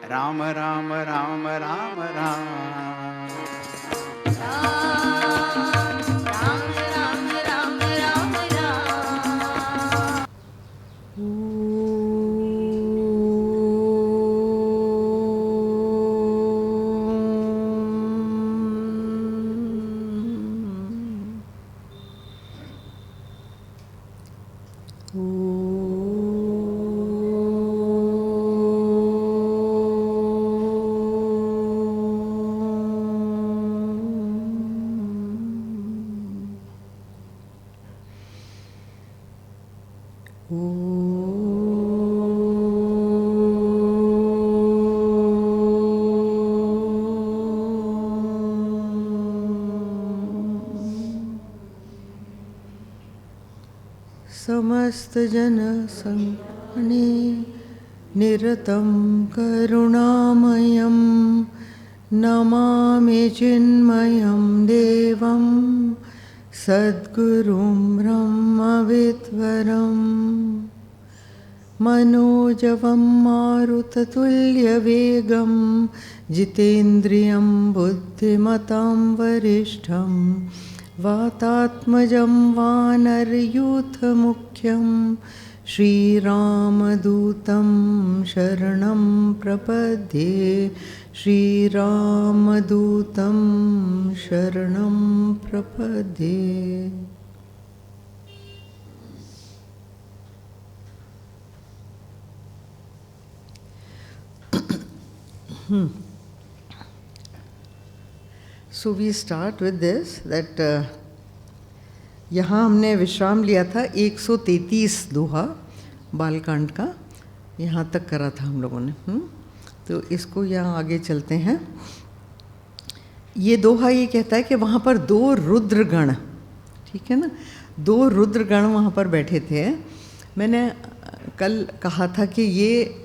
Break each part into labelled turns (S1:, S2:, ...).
S1: राम राम राम राम राम
S2: समस्त जन संगणे निरतं करुणामयं नमामि चिन्मयं देवं सद्गुरुं ब्रह्मविद्वरं मनोजवं मारुततुल्यवेगं जितेन्द्रियं बुद्धिमतां वरिष्ठं वातात्मजं वानरयूथमुख्यं श्रीरामदूतं शरणं प्रपद्ये श्रीरामदूतं शरणं प्रपद्ये। So we start with this that यहाँ हमने विश्राम लिया था 133 दोहा बालकांड का, यहाँ तक करा था हम लोगों ने। तो इसको यहाँ आगे चलते हैं। ये दोहा ये कहता है कि वहाँ पर दो रुद्रगण, ठीक है ना, दो रुद्रगण वहाँ पर बैठे थे। मैंने कल कहा था कि ये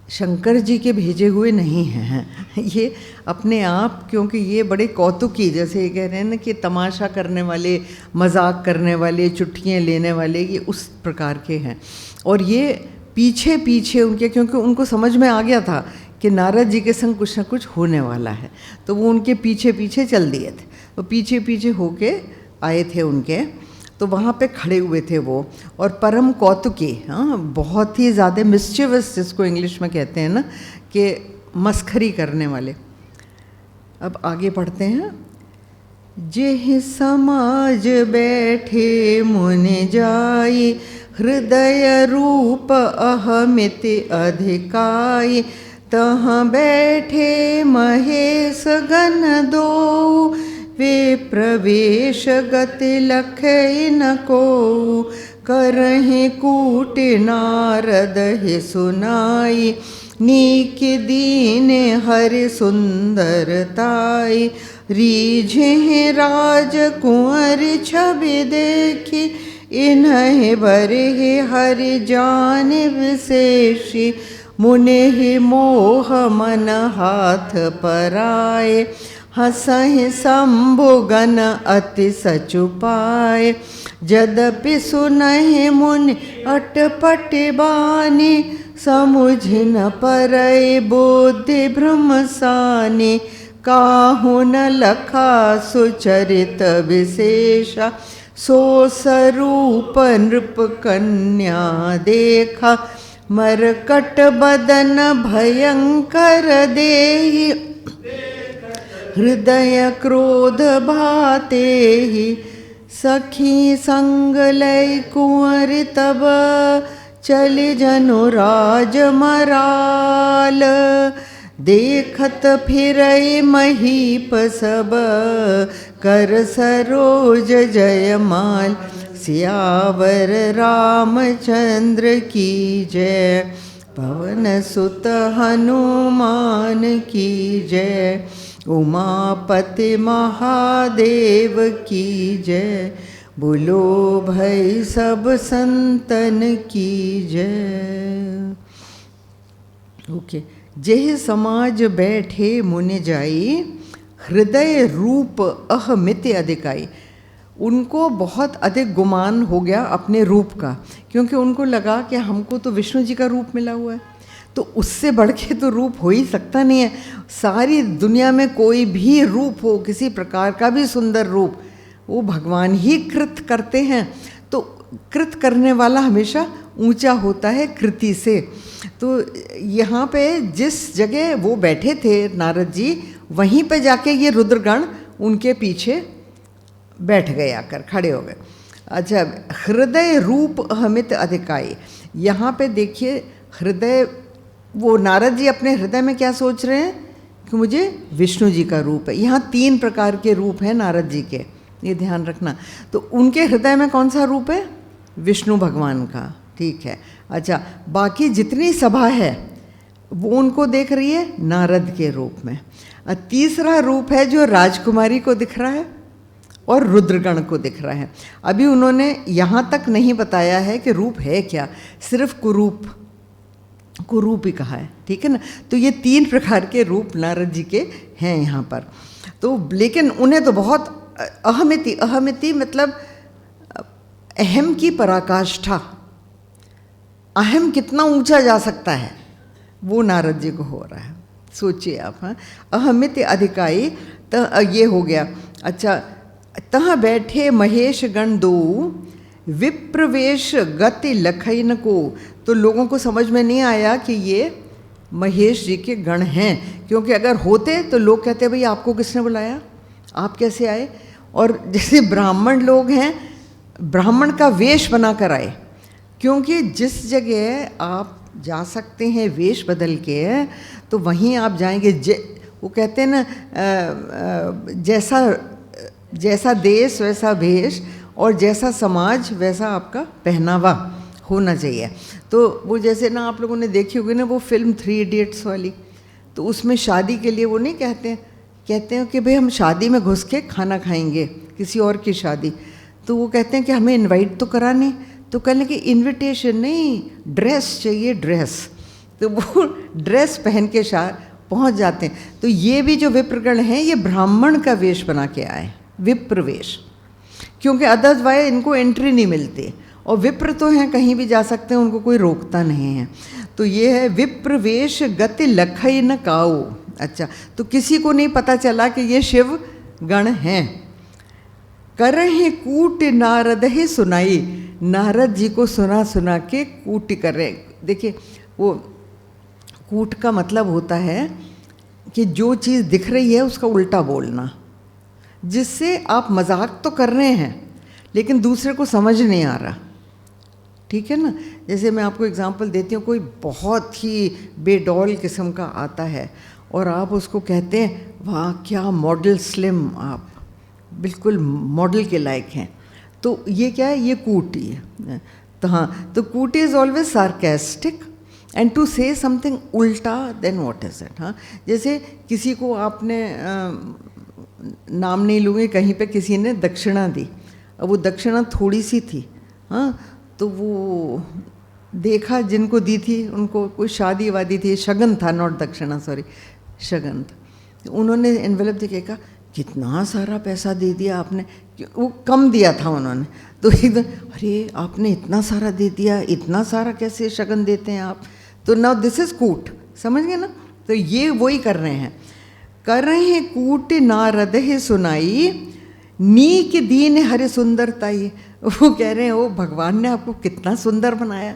S2: शंकर जी के भेजे हुए नहीं हैं, ये अपने आप, क्योंकि ये बड़े कौतुकी, जैसे ये कह रहे हैं ना कि तमाशा करने वाले, मजाक करने वाले, चुटकियाँ लेने वाले, ये उस प्रकार के हैं। और ये पीछे पीछे उनके, क्योंकि उनको समझ में आ गया था कि नारद जी के संग कुछ ना कुछ होने वाला है, तो वो उनके पीछे पीछे चल दिए थे। तो पीछे पीछे होके आए थे उनके, तो वहाँ पे खड़े हुए थे वो, और परम कौतुकी, हाँ, बहुत ही ज़्यादा मिस्चिवस, जिसको इंग्लिश में कहते हैं ना, कि मस्खरी करने वाले। अब आगे पढ़ते हैं। जेहि समाज बैठे मुनि जाई, हृदय रूप अहमिति अधिकाई, तहाँ बैठे महेश गण दो, वे प्रवेश गति लखै न को, करहि कूट नारद ही सुनाई, नीक दीन हरि सुंदरताई, रीझे राज कुंवर छवि देखी, इन्हें बरहि हरि जान विशेषी, मुनि मोह मन हाथ पराए, हसहि शंभुगन अति सचुपाए, यद्यपि सुनहि मुनि अटपट बानी, समुझ न परई बुद्धि भ्रमसानी, काहू न लखा सुचरित विशेषा, सो स्वरूप नृप कन्या देखा, मरकट बदन भयंकर देहि, हृदय क्रोध भाते ही, सखी संग लय कुंवर तब, चले जनु राज मराल, देखत फिरई महीप सब, कर सरोज जयमाल, सियावर रामचंद्र की जय, पवन सुत हनुमान की जय, उमापति महादेव की जय, बोलो भाई सब संतन की जय। ओके। जेह समाज बैठे मुनि जाई, हृदय रूप अहमिति अधिकाई। उनको बहुत अधिक गुमान हो गया अपने रूप का, क्योंकि उनको लगा कि हमको तो विष्णु जी का रूप मिला हुआ है, तो उससे बढ़ के तो रूप हो ही सकता नहीं है। सारी दुनिया में कोई भी रूप हो, किसी प्रकार का भी सुंदर रूप, वो भगवान ही कृत करते हैं। तो कृत करने वाला हमेशा ऊंचा होता है कृति से। तो यहाँ पे जिस जगह वो बैठे थे नारद जी, वहीं पे जाके ये रुद्रगण उनके पीछे बैठ गए, आकर खड़े हो गए। अच्छा, हृदय रूप अहमित अधिकाई, यहाँ पे देखिए हृदय, वो नारद जी अपने हृदय में क्या सोच रहे हैं कि मुझे विष्णु जी का रूप है। यहाँ 3 प्रकार के रूप हैं नारद जी के, ये ध्यान रखना। तो उनके हृदय में कौन सा रूप है? विष्णु भगवान का, ठीक है। अच्छा, बाकी जितनी सभा है वो उनको देख रही है नारद के रूप में। तीसरा रूप है जो राजकुमारी को दिख रहा है और रुद्रगण को दिख रहा है। अभी उन्होंने यहाँ तक नहीं बताया है कि रूप है क्या, सिर्फ कुरूप ही कहा है, ठीक है ना। तो ये 3 प्रकार के रूप नारद जी के हैं यहाँ पर। तो लेकिन उन्हें तो बहुत अहमिति मतलब अहम की पराकाष्ठा, अहम कितना ऊंचा जा सकता है वो नारद जी को हो रहा है। सोचिए आप, हाँ, अहमित अधिकाई, ये हो गया। अच्छा, तहाँ बैठे महेश गण दो, विप्रवेश गति लखइन को। तो लोगों को समझ में नहीं आया कि ये महेश जी के गण हैं, क्योंकि अगर होते तो लोग कहते भाई आपको किसने बुलाया, आप कैसे आए। और जैसे ब्राह्मण लोग हैं, ब्राह्मण का वेश बना कर आए, क्योंकि जिस जगह आप जा सकते हैं वेश बदल के, तो वहीं आप जाएंगे। वो कहते हैं ना, जैसा देश वैसा भेष, और जैसा समाज वैसा आपका पहनावा होना चाहिए। तो वो जैसे ना आप लोगों ने देखी होगी ना वो फिल्म 3 इडियट्स वाली, तो उसमें शादी के लिए वो नहीं कहते हैं कि भाई हम शादी में घुस के खाना खाएंगे, किसी और की शादी। तो वो कहते हैं कि हमें इनवाइट तो करा नहीं, तो कहने कि इनविटेशन नहीं, ड्रेस चाहिए, ड्रेस। तो वो ड्रेस पहन के पहुंच जाते हैं। तो ये भी जो विप्रगण हैं ये ब्राह्मण का वेश बना के आए, विप्र वेश, क्योंकि अदरवाइज इनको एंट्री नहीं मिलती। और विप्र तो हैं, कहीं भी जा सकते हैं, उनको कोई रोकता नहीं है। तो ये है विप्र वेश गति लखई न काऊ। अच्छा, तो किसी को नहीं पता चला कि ये शिव गण हैं। करहि कूट नारद ही सुनाई, नारद जी को सुना के कूट कर रहे। देखिए, वो कूट का मतलब होता है कि जो चीज़ दिख रही है उसका उल्टा बोलना, जिससे आप मजाक तो कर रहे हैं लेकिन दूसरे को समझ नहीं आ रहा, ठीक है ना। जैसे मैं आपको एग्जांपल देती हूँ, कोई बहुत ही बेडौल किस्म का आता है और आप उसको कहते हैं वाह क्या मॉडल स्लिम, आप बिल्कुल मॉडल के लायक हैं, तो ये क्या है, ये कूटी है। तो हाँ, तो cutie is always sarcastic and to say something उल्टा देन व्हाट इज इट। हाँ, जैसे किसी को आपने नाम नहीं लूँगी, कहीं पे किसी ने दक्षिणा दी, अब वो दक्षिणा थोड़ी सी थी, हाँ, तो वो देखा जिनको दी थी उनको कोई शादी वादी थी, शगन था, नॉट दक्षिणा, सॉरी शगन था। उन्होंने एनवेलप देखे, कहा कितना सारा पैसा दे दिया आपने, वो कम दिया था उन्होंने, तो एकदम अरे आपने इतना सारा दे दिया, इतना सारा कैसे शगन देते हैं आप। तो नाउ दिस इज कूट, समझ गए ना। तो ये वही कर रहे हैं, कर रहे हैं कूट नारद ही सुनाई, नीक दीन हरि सुंदरताई। वो कह रहे हैं ओ भगवान ने आपको कितना सुंदर बनाया।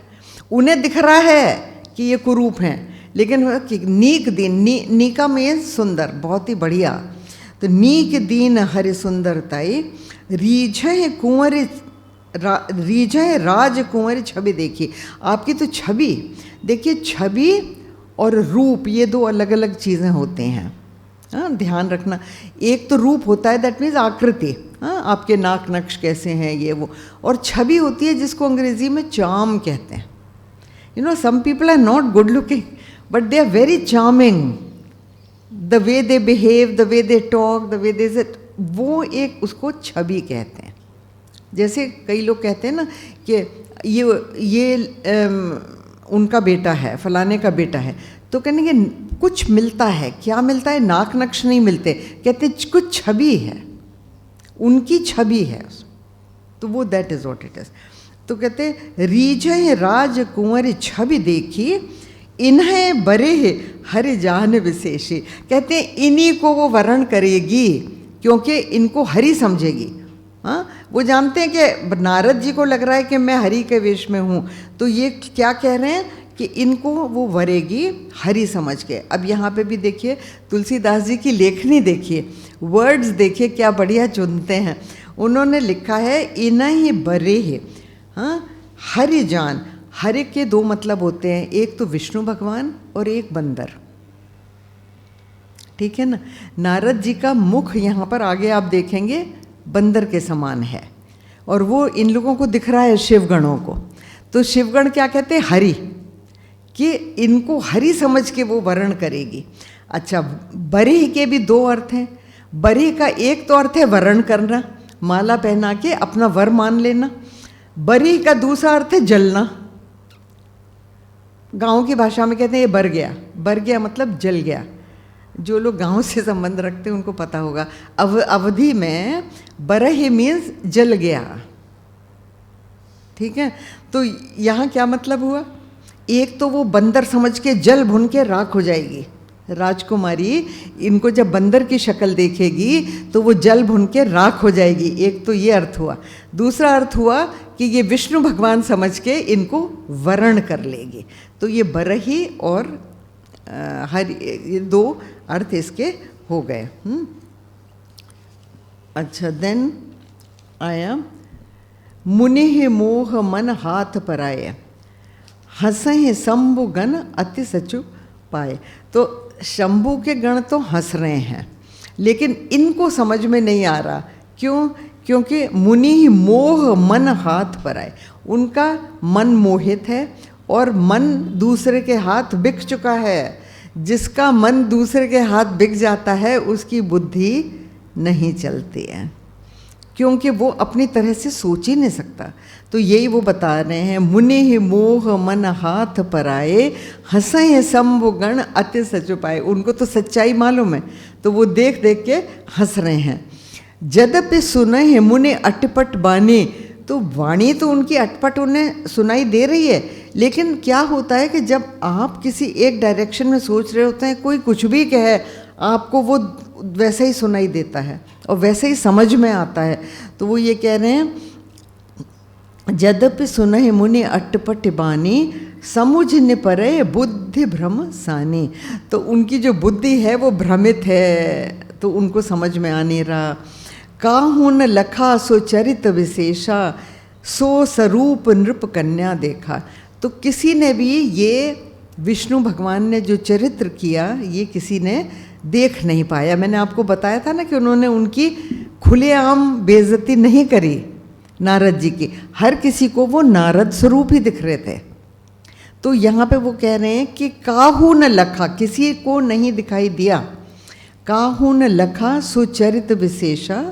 S2: उन्हें दिख रहा है कि ये कुरूप हैं, लेकिन नीक दीन, नीका में सुंदर, बहुत ही बढ़िया। तो नीक दीन हरि सुंदरताई, रीझ कुंवर रीझ राज कुंवर छवि देखी। आपकी तो छवि देखिए, छवि और रूप ये 2 अलग अलग चीज़ें होते हैं, हाँ ध्यान रखना। एक तो रूप होता है, दैट मीन्स आकृति, हाँ आपके नाक नक्श कैसे हैं ये वो, और छवि होती है जिसको अंग्रेजी में चार्म कहते हैं। You know some people are not good looking but they are very charming, the way they behave, the way they talk, the way they sit, वो एक उसको छवि कहते हैं। जैसे कई लोग कहते हैं ना कि ये उनका बेटा है, फलाने का बेटा है, तो कहने के कुछ मिलता है, क्या मिलता है, नाक नक्श नहीं मिलते, कहते कुछ छवि है, उनकी छवि है, तो वो that is what it is. तो कहते रीझ राज कुंवर छवि देखी, इन्हें बरे हरि जान विशेषी, कहते हैं इन्हीं को वो वरण करेगी क्योंकि इनको हरि समझेगी। हाँ, वो जानते हैं कि नारद जी को लग रहा है कि मैं हरि के वेश में हूँ, तो ये क्या कह रहे हैं कि इनको वो वरेगी हरि समझ के। अब यहाँ पे भी देखिए तुलसीदास जी की लेखनी देखिए, वर्ड्स देखिए क्या बढ़िया चुनते हैं। उन्होंने लिखा है इन्हीं बरे है, हाँ, हरि जान। हरि के दो मतलब होते हैं, एक तो विष्णु भगवान और एक बंदर, ठीक है ना। नारद जी का मुख यहाँ पर आगे आप देखेंगे बंदर के समान है, और वो इन लोगों को दिख रहा है शिवगणों को। तो शिवगण क्या कहते हैं, हरि, कि इनको हरि समझ के वो वर्ण करेगी। अच्छा, बरी के भी दो अर्थ हैं। बरी का एक तो अर्थ है वर्ण करना, माला पहना के अपना वर मान लेना। बरी का दूसरा अर्थ है जलना। गांव की भाषा में कहते हैं ये बर गया। बर गया मतलब जल गया। जो लोग गांव से संबंध रखते हैं उनको पता होगा। अवधि में बरह मीन्स जल गया, ठीक है। तो यहाँ क्या मतलब हुआ, एक तो वो बंदर समझ के जल भुन के राख हो जाएगी राजकुमारी, इनको जब बंदर की शक्ल देखेगी तो वो जल भुन के राख हो जाएगी, एक तो ये अर्थ हुआ। दूसरा अर्थ हुआ कि ये विष्णु भगवान समझ के इनको वर्ण कर लेगी। तो ये बरही और हरि, ये दो अर्थ इसके हो गए। अच्छा, देन आया मुनि मोह मन हाथ पर आए, हंसे शंभु गण अति सचु पाए। तो शंभु के गण तो हंस रहे हैं, लेकिन इनको समझ में नहीं आ रहा। क्यों? क्योंकि मुनि मोह मन हाथ पर आए, उनका मन मोहित है और मन दूसरे के हाथ बिक चुका है। जिसका मन दूसरे के हाथ बिक जाता है उसकी बुद्धि नहीं चलती है, क्योंकि वो अपनी तरह से सोच ही नहीं सकता। तो यही वो बता रहे हैं, मुनि मोह मन हाथ पर आए, हंसे शंभु गण अति सचु पाए। उनको तो सच्चाई मालूम है, तो वो देख देख के हंस रहे हैं। जदपि सुने मुनि अटपट बानी, तो वाणी तो उनकी अटपट उन्हें सुनाई दे रही है, लेकिन क्या होता है कि जब आप किसी एक डायरेक्शन में सोच रहे होते हैं, कोई कुछ भी कहे आपको वो वैसे ही सुनाई देता है और वैसे ही समझ में आता है। तो वो ये कह रहे हैं, यद्यपि सुनहि मुनि अटपट बानी, समुझ न परे बुद्धि भ्रम सानी। तो उनकी जो बुद्धि है वो भ्रमित है, तो उनको समझ में आ नहीं रहा। काहू न लखा सो चरित विशेषा, सो स्वरूप नृप कन्या देखा। तो किसी ने भी ये विष्णु भगवान ने जो चरित्र किया, ये किसी ने देख नहीं पाया। मैंने आपको बताया था ना कि उन्होंने उनकी खुलेआम बेइज्जती नहीं करी नारद जी की, हर किसी को वो नारद स्वरूप ही दिख रहे थे। तो यहाँ पे वो कह रहे हैं कि काहू न लखा, किसी को नहीं दिखाई दिया। काहू न लखा सुचरित विशेषा,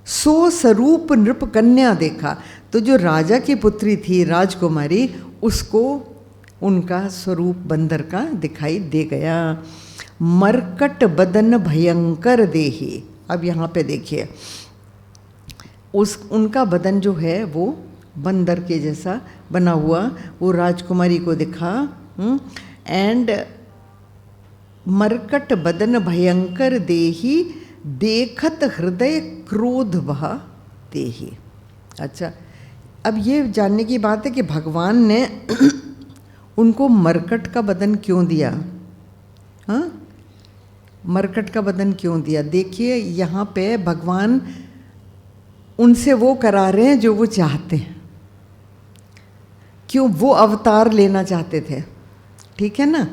S2: सो स्वरूप नृप कन्या देखा। तो जो राजा की पुत्री थी राजकुमारी, उसको उनका स्वरूप बंदर का दिखाई दे गया। मरकट बदन भयंकर देही। अब यहाँ पे देखिए, उनका बदन जो है वो बंदर के जैसा बना हुआ वो राजकुमारी को दिखा। एंड मरकट बदन भयंकर देही, देखत हृदय क्रोध बहा देही। अच्छा, अब ये जानने की बात है कि भगवान ने उनको मरकट का बदन क्यों दिया। हाँ, मरकट का बदन क्यों दिया? देखिए यहाँ पे भगवान उनसे वो करा रहे हैं जो वो चाहते हैं। क्यों? वो अवतार लेना चाहते थे, ठीक है ना।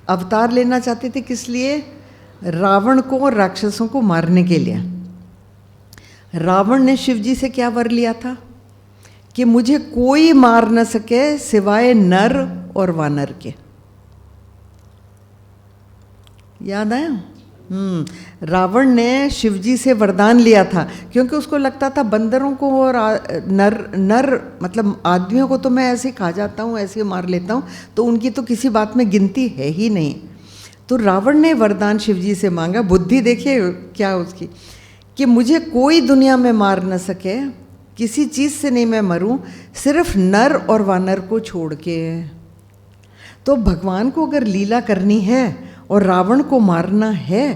S2: अवतार लेना चाहते थे किस लिए? रावण को और राक्षसों को मारने के लिए। रावण ने शिव जी से क्या वर लिया था कि मुझे कोई मार न सके सिवाय नर और वानर के। याद आया? रावण ने शिवजी से वरदान लिया था, क्योंकि उसको लगता था बंदरों को और नर मतलब आदमियों को तो मैं ऐसे खा जाता हूँ, ऐसे मार लेता हूँ, तो उनकी तो किसी बात में गिनती है ही नहीं। तो रावण ने वरदान शिवजी से मांगा, बुद्धि देखिए क्या उसकी, कि मुझे कोई दुनिया में मार न सके, किसी चीज़ से नहीं मैं मरूं, सिर्फ नर और वानर को छोड़ के। तो भगवान को अगर लीला करनी है और रावण को मारना है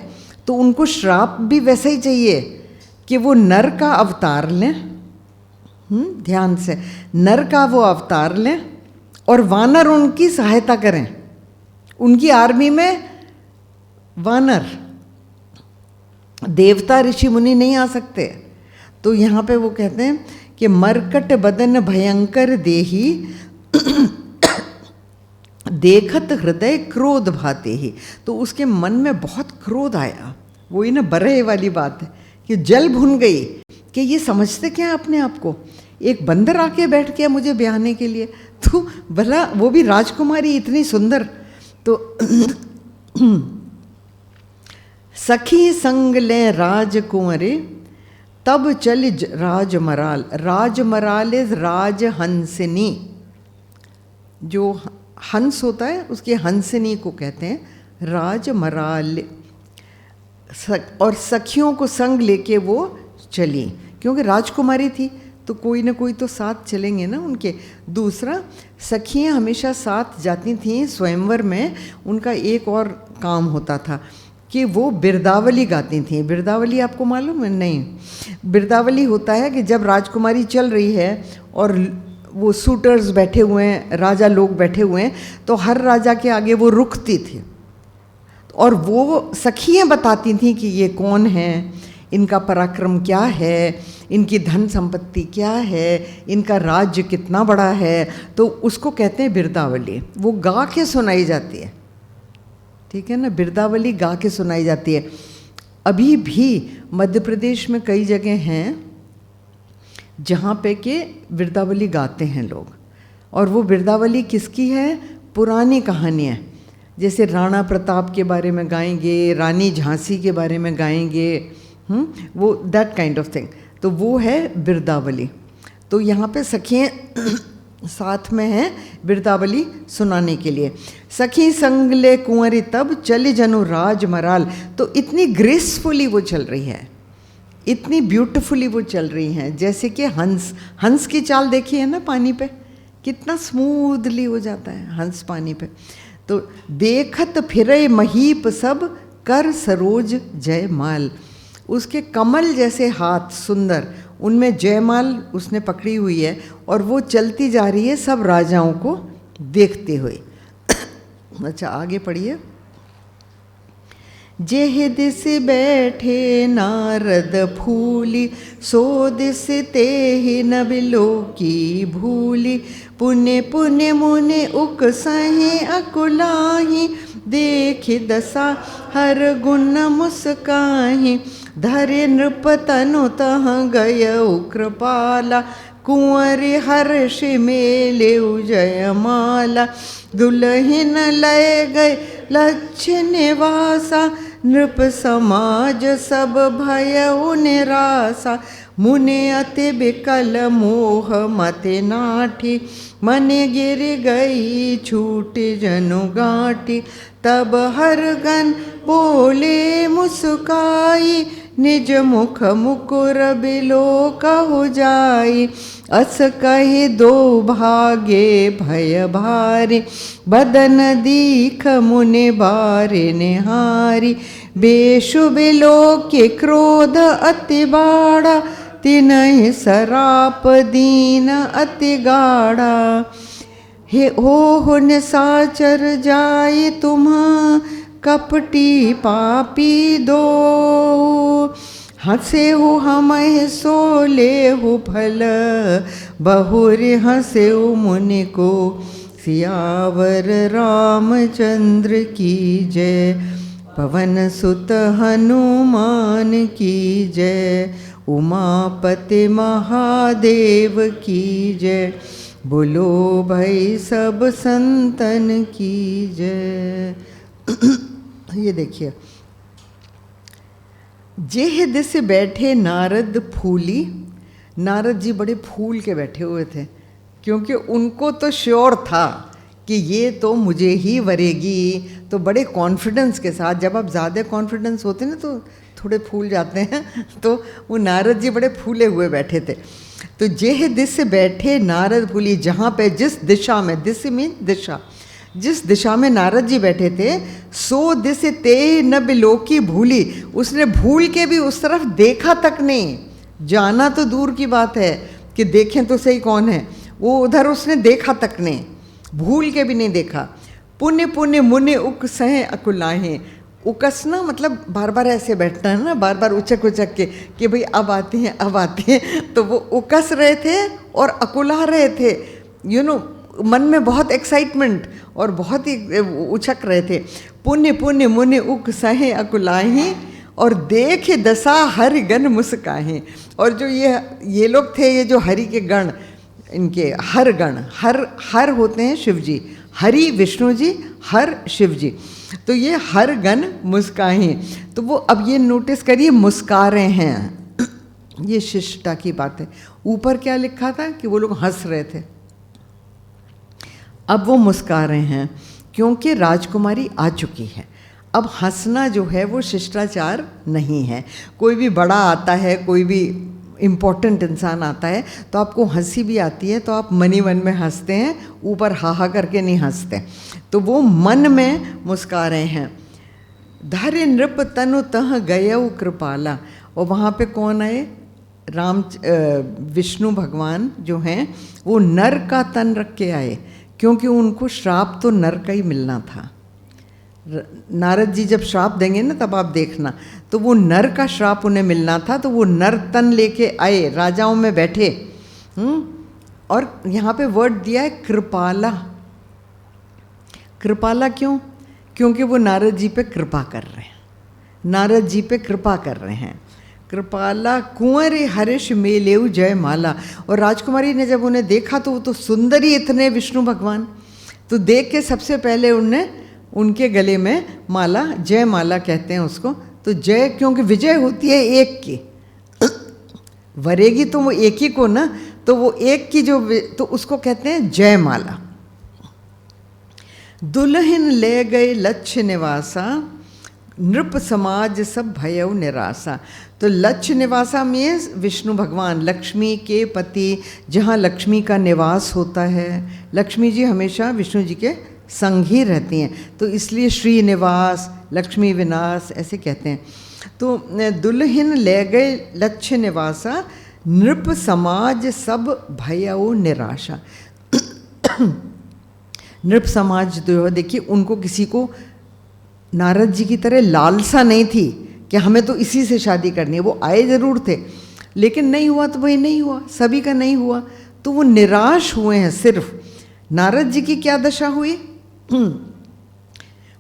S2: तो उनको श्राप भी वैसे ही चाहिए कि वो नर का अवतार लें। ध्यान से, नर का वो अवतार लें और वानर उनकी सहायता करें। उनकी आर्मी में वानर, देवता ऋषि मुनि नहीं आ सकते। तो यहाँ पे वो कहते हैं कि मरकट बदन भयंकर देही देखत हृदय क्रोध भाते ही। तो उसके मन में बहुत क्रोध आया। वही ना बरहे वाली बात है कि जल भुन गई कि ये समझते क्या है अपने आप को, एक बंदर आके बैठ गया मुझे ब्याहने के लिए। तो भला वो भी राजकुमारी इतनी सुंदर। तो सखी संग ले राजकुंवरे तब चल राजमराल। राजमराल इज राजहंसिनी, जो हंस होता है उसके हंसिनी को कहते हैं राजमराल। और सखियों को संग लेके वो चली, क्योंकि राजकुमारी थी तो कोई ना कोई तो साथ चलेंगे ना उनके। दूसरा, सखियाँ हमेशा साथ जाती थीं स्वयंवर में। उनका एक और काम होता था कि वो बिरदावली गाती थीं। बिरदावली आपको मालूम है? नहीं। बिरदावली होता है कि जब राजकुमारी चल रही है और वो सूटर्स बैठे हुए हैं, राजा लोग बैठे हुए हैं, तो हर राजा के आगे वो रुकती थी और वो सखियाँ बताती थीं कि ये कौन है, इनका पराक्रम क्या है, इनकी धन संपत्ति क्या है, इनका राज्य कितना बड़ा है। तो उसको कहते हैं बिरदावली। वो गा के सुनाई जाती है, ठीक है ना, बिरदावली गा के सुनाई जाती है। अभी भी मध्य प्रदेश में कई जगह हैं जहाँ पे के बिरदावली गाते हैं लोग। और वो बिरदावली किसकी है? पुरानी कहानियाँ, जैसे राणा प्रताप के बारे में गाएंगे, रानी झांसी के बारे में गाएंगे, वो दैट काइंड ऑफ थिंग। तो वो है बिरदावली। तो यहाँ पे सखियाँ साथ में हैं बिरदावली सुनाने के लिए। सखी संग ले कुंवरी तब चले जनु राजमराल। तो इतनी ग्रेसफुली वो चल रही है, इतनी ब्यूटीफुली वो चल रही हैं, जैसे कि हंस। हंस की चाल देखी है ना पानी पे, कितना स्मूथली हो जाता है हंस पानी पे। तो देखत फिरे महीप सब कर सरोज जयमाल। उसके कमल जैसे हाथ सुंदर, उनमें जयमाल उसने पकड़ी हुई है और वो चलती जा रही है सब राजाओं को देखते हुए। अच्छा आगे पढ़िए। जेह दिस बैठे नारद फूली, सो दिस तेहि न बिलो की भूली। पुण्य पुण्य मुनि उकसहि अकुलाहि, देख दशा हर गुण मुस्काहि। धरे नृप तनु तह गय कृपाला, कुंवरी हर्ष मेले जयमाला। दुल्हन लय गए लक्ष्य निवासा, नृप समाज सब भयउ निरासा। मुने अति बिकल मोह मति नाठी, मने गिर गई छूट जनु गांठी। तब हर गन बोले मुस्काई, निज मुख मुकुर बिलो कहु जाई। अस कहि दो भागे भय भारी, बदन दीख मुनि बारे निहारी। बेशु बिलो के क्रोध अति बाड़ा, तिनहि सराप दीन अति गाढ़ा। हे ओह निसाचर जाय तुम्हा, कपटी पापी दो। हंसे हो हम सोले हो फल, बहुर हंसे मुनि को। सियावर रामचंद्र की जय, पवन सुत हनुमान की जय। उमापति महादेव की जय, बोलो भाई सब संतन की जय। ये देखिए, जेह दिस बैठे नारद फूली। नारद जी बड़े फूल के बैठे हुए थे, क्योंकि उनको तो श्योर था कि ये तो मुझे ही वरेगी। तो बड़े कॉन्फिडेंस के साथ, जब आप ज़्यादा कॉन्फिडेंस होते ना तो थोड़े फूल जाते हैं, तो वो नारद जी बड़े फूले हुए बैठे थे। तो जेह दिस बैठे नारद फूली, जहाँ पे जिस दिशा में, दिस मीन दिशा, जिस दिशा में नारद जी बैठे थे, सो दिस ते न बिलोकी भूली, उसने भूल के भी उस तरफ देखा तक नहीं। जाना तो दूर की बात है कि देखें तो सही कौन है, वो उधर उसने देखा तक नहीं, भूल के भी नहीं देखा। पुण्य पुण्य मुनि उक सहे अकुलाहे, उकसना मतलब बार बार ऐसे बैठना है ना, बार बार उचक उचक के कि भाई अब आते हैं अब आते हैं, तो वो उकस रहे थे और अकुला रहे थे, मन में बहुत एक्साइटमेंट और बहुत ही उछक रहे थे। पुण्य पुण्य मुनि उक सहे अकुलाहे, और देख दशा हरि गण मुस्काहे। और जो ये लोग थे, ये जो हरि के गण, इनके हर गण, हर होते हैं शिव जी, हरि विष्णु जी, हर शिव जी, तो ये हर गण मुस्काहे। तो वो अब ये नोटिस करिए मुस्का रहे हैं, ये शिष्टता की बात है। ऊपर क्या लिखा था कि वो लोग हंस रहे थे, अब वो मुस्का रहे हैं क्योंकि राजकुमारी आ चुकी है। अब हंसना जो है वो शिष्टाचार नहीं है। कोई भी बड़ा आता है, कोई भी इम्पोर्टेंट इंसान आता है तो आपको हंसी भी आती है तो आप मन ही मन में हंसते हैं, ऊपर हा करके नहीं हंसते। तो वो मन में मुस्का रहे हैं। धर्य नृप तनु तह गयऊ कृपाला, और वहाँ पे कौन आए? विष्णु भगवान जो हैं वो नर का तन रख के आए, क्योंकि उनको श्राप तो नर का ही मिलना था। नारद जी जब श्राप देंगे ना तब आप देखना, तो वो नर का श्राप उन्हें मिलना था, तो वो नर तन लेके आए, राजाओं में बैठे। और यहाँ पे वर्ड दिया है कृपाला। कृपाला क्यों? क्योंकि वो नारद जी पे कृपा कर रहे हैं, नारद जी पे कृपा कर रहे हैं। कृपाला कुंवर हर्ष मेलेऊ जय माला। और राजकुमारी ने जब उन्हें देखा तो वो तो सुंदर ही इतने विष्णु भगवान, तो देख के सबसे पहले उनने उनके गले में माला, जय माला कहते हैं उसको। तो जय क्योंकि विजय होती है एक की, वरेगी तो वो एक ही को ना, तो वो एक की जो, तो उसको कहते हैं जय माला। दुल्हन ले गए लक्ष्य निवासा, नृप समाज सब भयऊ निराशा। तो लक्ष्य निवासा मीन्स विष्णु भगवान, लक्ष्मी के पति, जहाँ लक्ष्मी का निवास होता है। लक्ष्मी जी हमेशा विष्णु जी के संग ही रहती हैं, तो इसलिए श्रीनिवास, लक्ष्मी विनाश ऐसे कहते हैं। तो दुल्हन ले गए लक्ष्य निवासा, नृप समाज सब भयऊ निराशा। नृप समाज तो देखिए, उनको किसी को नारद जी की तरह लालसा नहीं थी कि हमें तो इसी से शादी करनी है। वो आए जरूर थे, लेकिन नहीं हुआ तो भाई नहीं हुआ, सभी का नहीं हुआ, तो वो निराश हुए हैं। सिर्फ नारद जी की क्या दशा हुई?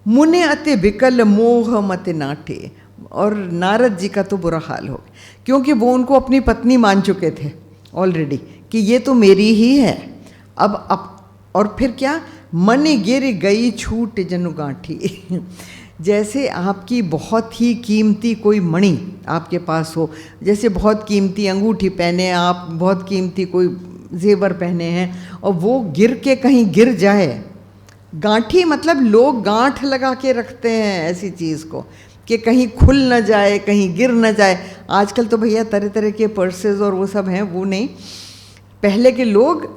S2: मुने अति विकल मोह मत नाटे। और नारद जी का तो बुरा हाल हो गया, क्योंकि वो उनको अपनी पत्नी मान चुके थे ऑलरेडी कि ये तो मेरी ही है। अब और फिर क्या? मन गिर गई छूट जनु गांठी। जैसे आपकी बहुत ही कीमती कोई मणि आपके पास हो, जैसे बहुत कीमती अंगूठी पहने आप, बहुत कीमती कोई जेवर पहने हैं, और वो गिर के कहीं गिर जाए। गांठी मतलब लोग गांठ लगा के रखते हैं ऐसी चीज़ को कि कहीं खुल न जाए, कहीं गिर न जाए। आजकल तो भैया तरह तरह के पर्सेस और वो सब हैं, वो नहीं। पहले के लोग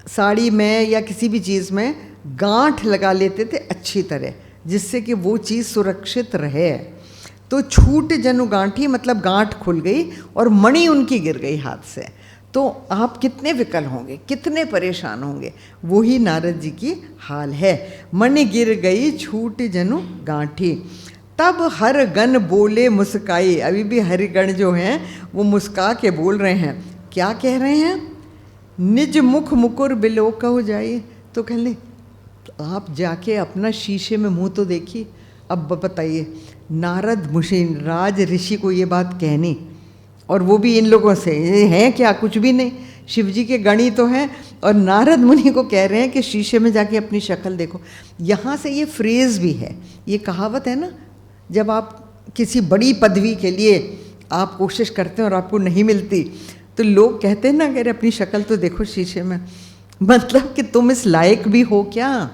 S2: साड़ी में या किसी भी चीज़ में गांठ लगा लेते थे अच्छी तरह, जिससे कि वो चीज़ सुरक्षित रहे। तो छूट जनु गांठी मतलब गांठ खुल गई और मणि उनकी गिर गई हाथ से। तो आप कितने विकल होंगे, कितने परेशान होंगे। वही नारद जी की हाल है। मणि गिर गई छूट जनु गांठी, तब हर गण बोले मुस्काई। अभी भी हरिगण जो हैं वो मुस्का के बोल रहे हैं। क्या कह रहे हैं? निज मुख मुकुर बिलोक हो जाए। तो कहने आप जाके अपना शीशे में मुंह तो देखिए। अब बताइए, नारद मुनि राज ऋषि को ये बात कहनी, और वो भी इन लोगों से, ये हैं क्या? कुछ भी नहीं, शिव जी के गणी तो हैं, और नारद मुनि को कह रहे हैं कि शीशे में जाके अपनी शक्ल देखो। यहाँ से ये फ्रेज़ भी है, ये कहावत है ना, जब आप किसी बड़ी पदवी के लिए आप कोशिश करते हैं और आपको नहीं मिलती, तो लोग कहते हैं ना, अगर अपनी शक्ल तो देखो शीशे में, मतलब कि तुम इस लायक भी हो क्या?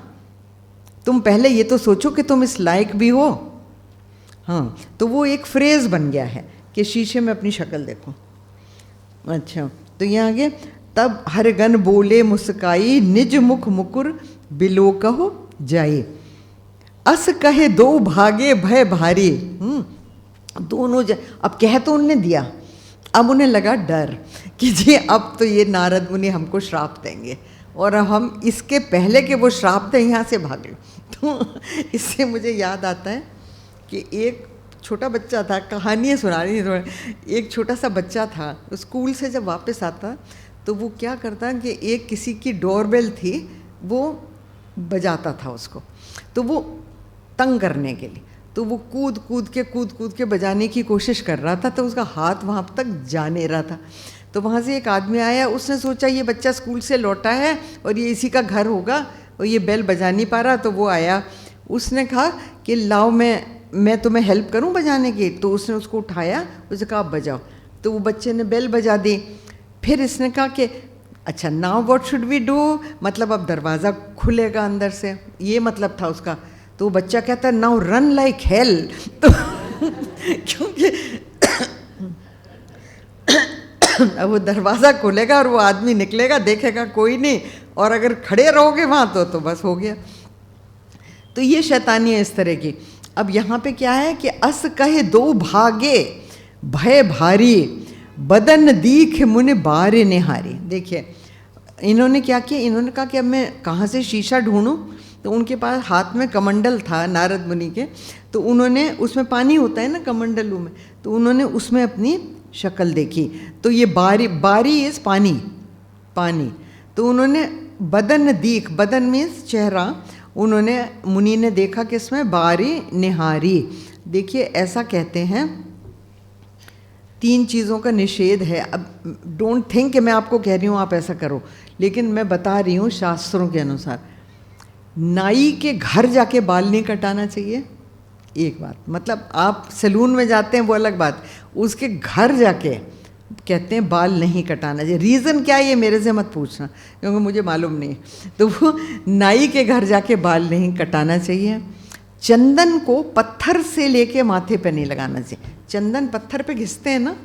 S2: तुम पहले ये तो सोचो कि तुम इस लायक भी हो। हाँ, तो वो एक फ्रेज़ बन गया है कि शीशे में अपनी शक्ल देखो। अच्छा, तो यहाँ आगे, तब हर गण बोले मुस्काई, निज मुख मुकुर बिलोकहो जाए। अस कहे दो भागे भय भारी, दोनों अब कह तो उनने दिया, अब उन्हें लगा डर कि जी अब तो ये नारद मुनि हमको श्राप देंगे और अब हम इसके पहले कि वो श्राप दें यहाँ से भाग लो। तो इससे मुझे याद आता है कि एक छोटा बच्चा था, कहानियाँ सुना रही थी, एक छोटा सा बच्चा था, स्कूल से जब वापस आता तो वो क्या करता कि एक किसी की डोरबेल थी वो बजाता था उसको, तो वो तंग करने के लिए, तो वो कूद कूद के बजाने की कोशिश कर रहा था, तो उसका हाथ वहाँ तक जा नहीं रहा था। तो वहाँ से एक आदमी आया, उसने सोचा ये बच्चा स्कूल से लौटा है और ये इसी का घर होगा और ये बेल बजा नहीं पा रहा, तो वो आया, उसने कहा कि लाओ मैं तुम्हें हेल्प करूं बजाने की। तो उसने उसको उठाया, उसने कहा आप बजाओ, तो वो बच्चे ने बेल बजा दी। फिर इसने कहा कि अच्छा now what should we do, मतलब अब दरवाज़ा खुलेगा अंदर से, ये मतलब था उसका। तो वो बच्चा कहता नाउ रन लाइक हेल। तो क्योंकि अब वो दरवाज़ा खुलेगा और वो आदमी निकलेगा, देखेगा कोई नहीं, और अगर खड़े रहोगे वहाँ तो बस हो गया। तो ये शैतानी है इस तरह की। अब यहाँ पे क्या है कि अस कहे दो भागे भय भारी, बदन दीख मुनि बारे निहारी। देखिए इन्होंने क्या किया, इन्होंने कहा कि अब मैं कहाँ से शीशा ढूंढूं, तो उनके पास हाथ में कमंडल था नारद मुनि के, तो उन्होंने, उसमें पानी होता है ना कमंडलों में, तो उन्होंने उसमें अपनी शक्ल देखी, तो ये बारी इज पानी। तो उन्होंने बदन दीख, बदन मीन्स चेहरा, उन्होंने मुनि ने देखा कि इसमें बारी निहारी। देखिए ऐसा कहते हैं, 3 चीज़ों का निषेध है। अब डोंट थिंक कि मैं आपको कह रही हूँ आप ऐसा करो, लेकिन मैं बता रही हूँ शास्त्रों के अनुसार। नाई के घर जाके बाल नहीं कटाना चाहिए, एक बात, मतलब आप सैलून में जाते हैं वो अलग बात, उसके घर जाके कहते हैं बाल नहीं कटाना चाहिए। रीज़न क्या है ये मेरे से मत पूछना क्योंकि मुझे मालूम नहीं। तो वो नाई के घर जाके बाल नहीं कटाना चाहिए। चंदन को पत्थर से लेके माथे पे नहीं लगाना चाहिए। चंदन पत्थर पे घिसते हैं ना,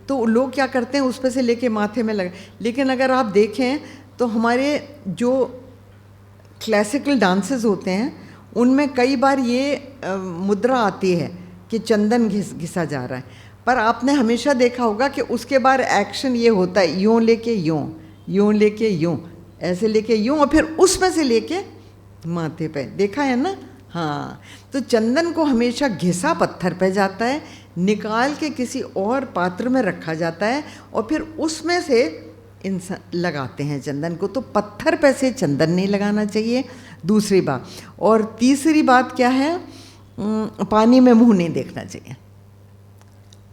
S2: तो लोग क्या करते हैं उस पे से लेके माथे में लगा। लेकिन अगर आप देखें तो हमारे जो क्लासिकल डांसेस होते हैं उनमें कई बार ये मुद्रा आती है कि चंदन घिसा जा रहा है, पर आपने हमेशा देखा होगा कि उसके बाद एक्शन ये होता है, यूँ लेके यूँ लेके यूँ, ऐसे लेके यूँ, और फिर उसमें से लेके माथे पे, देखा है ना। हाँ, तो चंदन को हमेशा घिसा पत्थर पे जाता है, निकाल के किसी और पात्र में रखा जाता है और फिर उसमें से इंसान लगाते हैं चंदन को। तो पत्थर पे से चंदन नहीं लगाना चाहिए, दूसरी बात। और तीसरी बात क्या है, पानी में मुंह नहीं देखना चाहिए।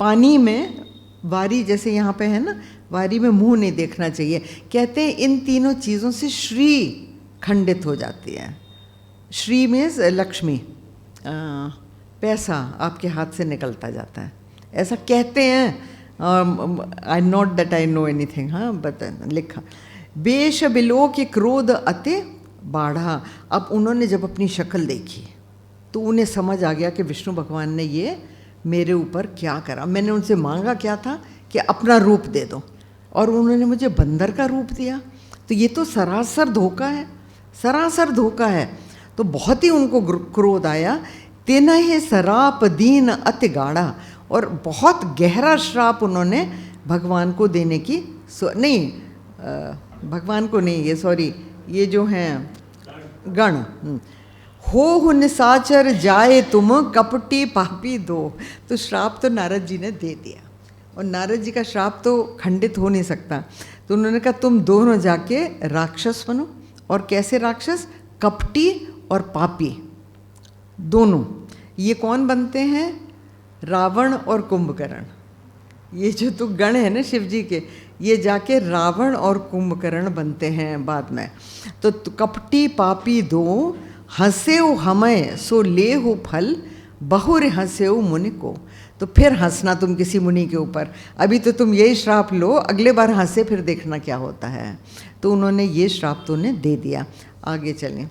S2: पानी में वारी जैसे यहाँ पे है ना, वारी में मुंह नहीं देखना चाहिए। कहते हैं इन तीनों चीज़ों से श्री खंडित हो जाती है। श्री मीन्स लक्ष्मी, पैसा आपके हाथ से निकलता जाता है, ऐसा कहते हैं। I not that I know anything, हाँ बता लिखा। बेश बिलो के क्रोध अति बाढ़ा। अब उन्होंने जब अपनी शक्ल देखी तो उन्हें समझ आ गया कि विष्णु भगवान ने ये मेरे ऊपर क्या करा। मैंने उनसे मांगा क्या था कि अपना रूप दे दो, और उन्होंने मुझे बंदर का रूप दिया। तो ये तो सरासर धोखा है, सरासर धोखा है। तो बहुत ही उनको क्रोध आया। तेना ही सराप दीन अति गाढ़ा, और बहुत गहरा श्राप उन्होंने भगवान को देने की भगवान को नहीं, ये सॉरी, ये जो हैं गण, हो निसाचर जाए तुम कपटी पापी दो। तो श्राप तो नारद जी ने दे दिया, और नारद जी का श्राप तो खंडित हो नहीं सकता। तो उन्होंने कहा तुम दोनों जाके राक्षस बनो। और कैसे राक्षस? कपटी और पापी दोनों। ये कौन बनते हैं? रावण और कुंभकर्ण। ये जो तो गण है ना शिव जी के, ये जाके रावण और कुंभकर्ण बनते हैं बाद में। तो कपटी पापी दो, हंसेउ हमें सो ले हो फल, बहुर हंसेउ मुनि को। तो फिर हंसना तुम किसी मुनि के ऊपर। अभी तो तुम यही श्राप लो, अगले बार हंसे फिर देखना क्या होता है। तो उन्होंने ये श्राप तो उन्हें दे दिया। आगे चलें।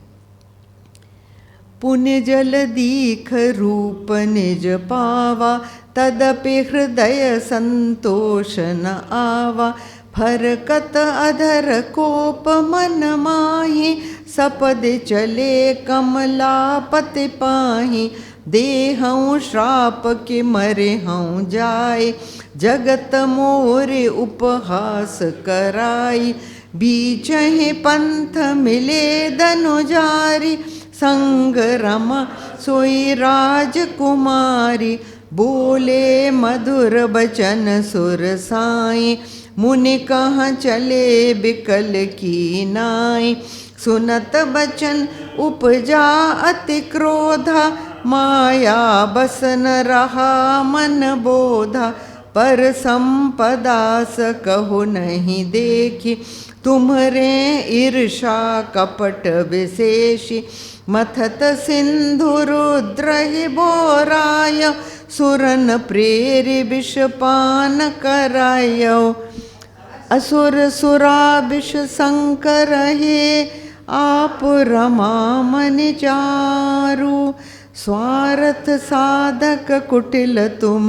S2: पुण्य जल दीख रूप निज पावा, तदपि हृदय संतोष न आवा। फरकत अधर कोप मन माही, सपदे चले कमलापति पाही, देहऊँ श्राप के मरे हूँ जाए, जगत मोरे उपहास कराई, बीच ही पंथ मिले धनुजारी, संग रमा सोई राजकुमारी, बोले मधुर बचन सुर साई, मुनि कहाँ चले बिकल की नाई, सुनत बचन उपजा अति क्रोधा, माया बसन रहा मन बोधा, पर संपदा स कहो नहीं देखी, तुम्हरे ईर्षा कपट विशेषी, मथत सिंधु रुद्र ही बोराय, सुरन प्रेरि विषपान करायो, असुर सुरा विष संकर हे, आप रमा मन चारु, स्वार्थ साधक कुटिल तुम,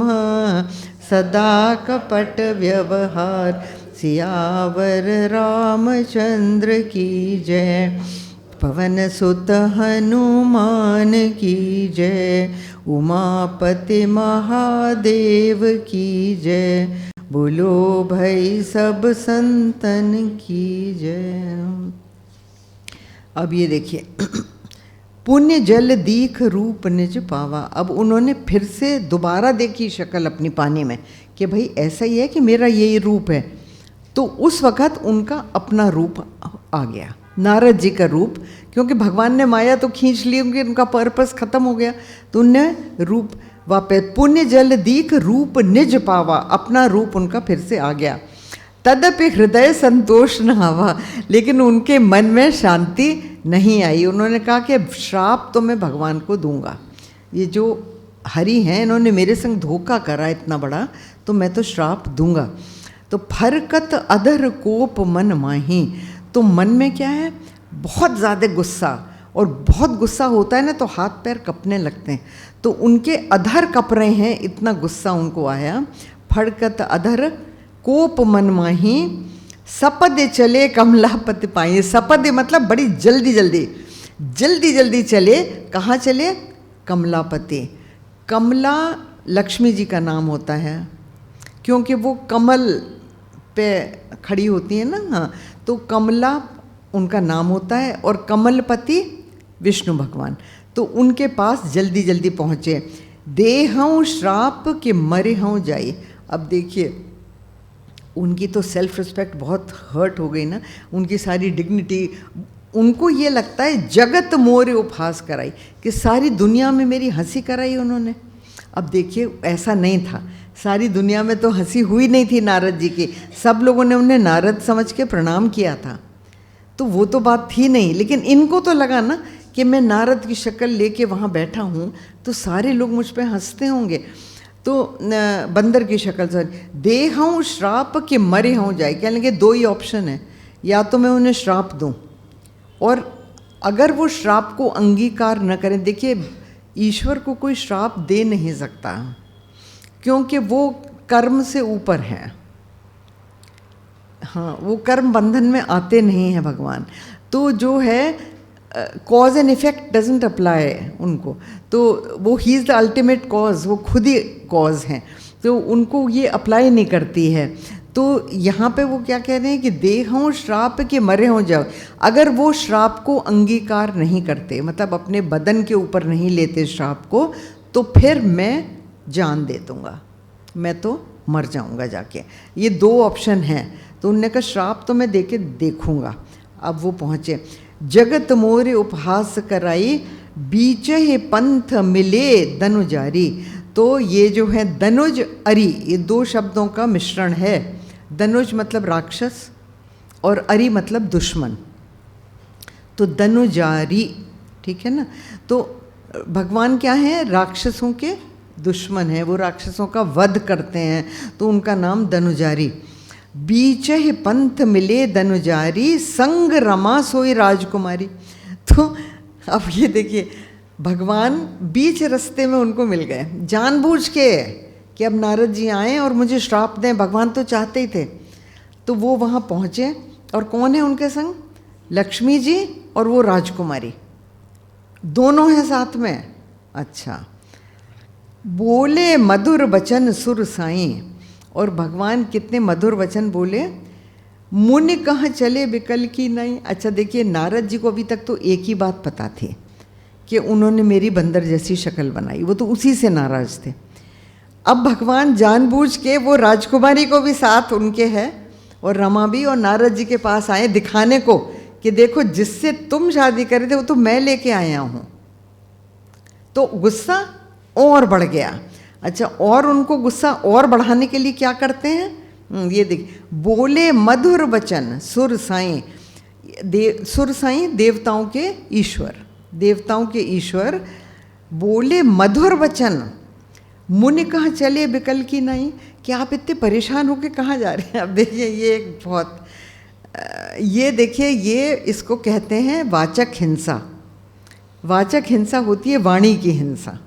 S2: सदा कपट व्यवहार, सियावर रामचंद्र की जय, पवन सुत हनुमान की जय, उमापति महादेव की जय, बोलो भाई सब संतन की जय। अब ये देखिए, पुण्य जल दीख रूप निज पावा। अब उन्होंने फिर से दोबारा देखी शक्ल अपनी पानी में कि भाई ऐसा ही है कि मेरा यही रूप है। तो उस वक़्त उनका अपना रूप आ गया, नारद जी का रूप, क्योंकि भगवान ने माया तो खींच ली, उनका पर्पस खत्म हो गया, तो उनने रूप वापस, पुण्य जल दीख रूप निज पावा, अपना रूप उनका फिर से आ गया। तदपि हृदय संतोष न आवा, लेकिन उनके मन में शांति नहीं आई। उन्होंने कहा कि श्राप तो मैं भगवान को दूंगा, ये जो हरि हैं इन्होंने मेरे संग धोखा करा इतना बड़ा, तो मैं तो श्राप दूंगा। तो फरकत अधर कोप मन माही, तो मन में क्या है, बहुत ज़्यादा गुस्सा, और बहुत गुस्सा होता है ना तो हाथ पैर कँपने लगते हैं, तो उनके अधर कँप रहे हैं, इतना गुस्सा उनको आया। फड़कत अधर कोप मन माही, सपदे चले कमलापति पाई। सपदे मतलब बड़ी जल्दी जल्दी जल्दी जल्दी चले, कहाँ चले, कमलापति। कमला लक्ष्मी जी का नाम होता है, क्योंकि वो कमल पे खड़ी होती है ना, हाँ, तो कमला उनका नाम होता है, और कमलपति विष्णु भगवान। तो उनके पास जल्दी जल्दी पहुँचे। देहऊँ श्राप के मरे हूँ जाई। अब देखिए, उनकी तो सेल्फ रिस्पेक्ट बहुत हर्ट हो गई ना, उनकी सारी डिग्निटी, उनको ये लगता है जगत मोरे उपहास कराई, कि सारी दुनिया में मेरी हंसी कराई उन्होंने। अब देखिए, ऐसा नहीं था, सारी दुनिया में तो हंसी हुई नहीं थी नारद जी की, सब लोगों ने उन्हें नारद समझ के प्रणाम किया था, तो वो तो बात थी नहीं। लेकिन इनको तो लगा ना कि मैं नारद की शक्ल लेके वहाँ बैठा हूँ, तो सारे लोग मुझ पर हंसते होंगे। तो बंदर की शक्ल से, देहऊँ श्राप के मरे हों जाए, क्या लगे, दो ही ऑप्शन है, या तो मैं उन्हें श्राप दूँ, और अगर वो श्राप को अंगीकार न करें, देखिए ईश्वर को कोई श्राप दे नहीं सकता, क्योंकि वो कर्म से ऊपर है, हाँ, वो कर्म बंधन में आते नहीं हैं भगवान। तो जो है cause and effect doesn't apply उनको, तो वो he is the ultimate cause, वो खुद ही कॉज हैं, तो उनको ये अप्लाई नहीं करती है। तो यहाँ पे वो क्या कह रहे हैं कि देहों श्राप के मरे हो जाओ। अगर वो श्राप को अंगीकार नहीं करते, मतलब अपने बदन के ऊपर नहीं लेते श्राप को, तो फिर मैं जान दे दूँगा, मैं तो मर जाऊँगा जाके। ये दो ऑप्शन हैं। तो उनने कहा श्राप तो मैं देके देखूँगा। अब वो पहुँचे, जगत मोरे उपहास कराई, बीच ही पंथ मिले धनुजारी। तो ये जो है धनुज अरि, ये दो शब्दों का मिश्रण है। धनुज मतलब राक्षस और अरि मतलब दुश्मन, तो धनुजारी, ठीक है ना। तो भगवान क्या है, राक्षसों के दुश्मन है, वो राक्षसों का वध करते हैं, तो उनका नाम धनुजारी। बीच ही पंथ मिले धनुजारी, संग रमा सोई राजकुमारी। तो अब ये देखिए, भगवान बीच रास्ते में उनको मिल गए, जानबूझ के कि अब नारद जी आए और मुझे श्राप दें, भगवान तो चाहते ही थे। तो वो वहाँ पहुँचे, और कौन है उनके संग, लक्ष्मी जी और वो राजकुमारी दोनों हैं साथ में। अच्छा, बोले मधुर वचन सुर साईं, और भगवान कितने मधुर वचन बोले, मुनि कहाँ चले बिकल की नहीं। अच्छा देखिए, नारद जी को अभी तक तो एक ही बात पता थी कि उन्होंने मेरी बंदर जैसी शक्ल बनाई, वो तो उसी से नाराज थे। अब भगवान जानबूझ के वो राजकुमारी को भी साथ उनके है और रमा भी और नारद जी के पास आए दिखाने को कि देखो जिससे तुम शादी करे थे वो तो मैं लेके आया हूँ। तो गुस्सा और बढ़ गया। अच्छा, और उनको गुस्सा और बढ़ाने के लिए क्या करते हैं, ये देखिए, बोले मधुर वचन सुर साईं। सुर साईं देवताओं के ईश्वर, देवताओं के ईश्वर बोले मधुर वचन, मुनि कहाँ चले बिकल की नहीं, कि आप इतने परेशान होके कहाँ जा रहे हैं। अब देखिए ये एक बहुत, ये देखिए, ये इसको कहते हैं वाचक हिंसा। वाचक हिंसा होती है वाणी की हिंसा,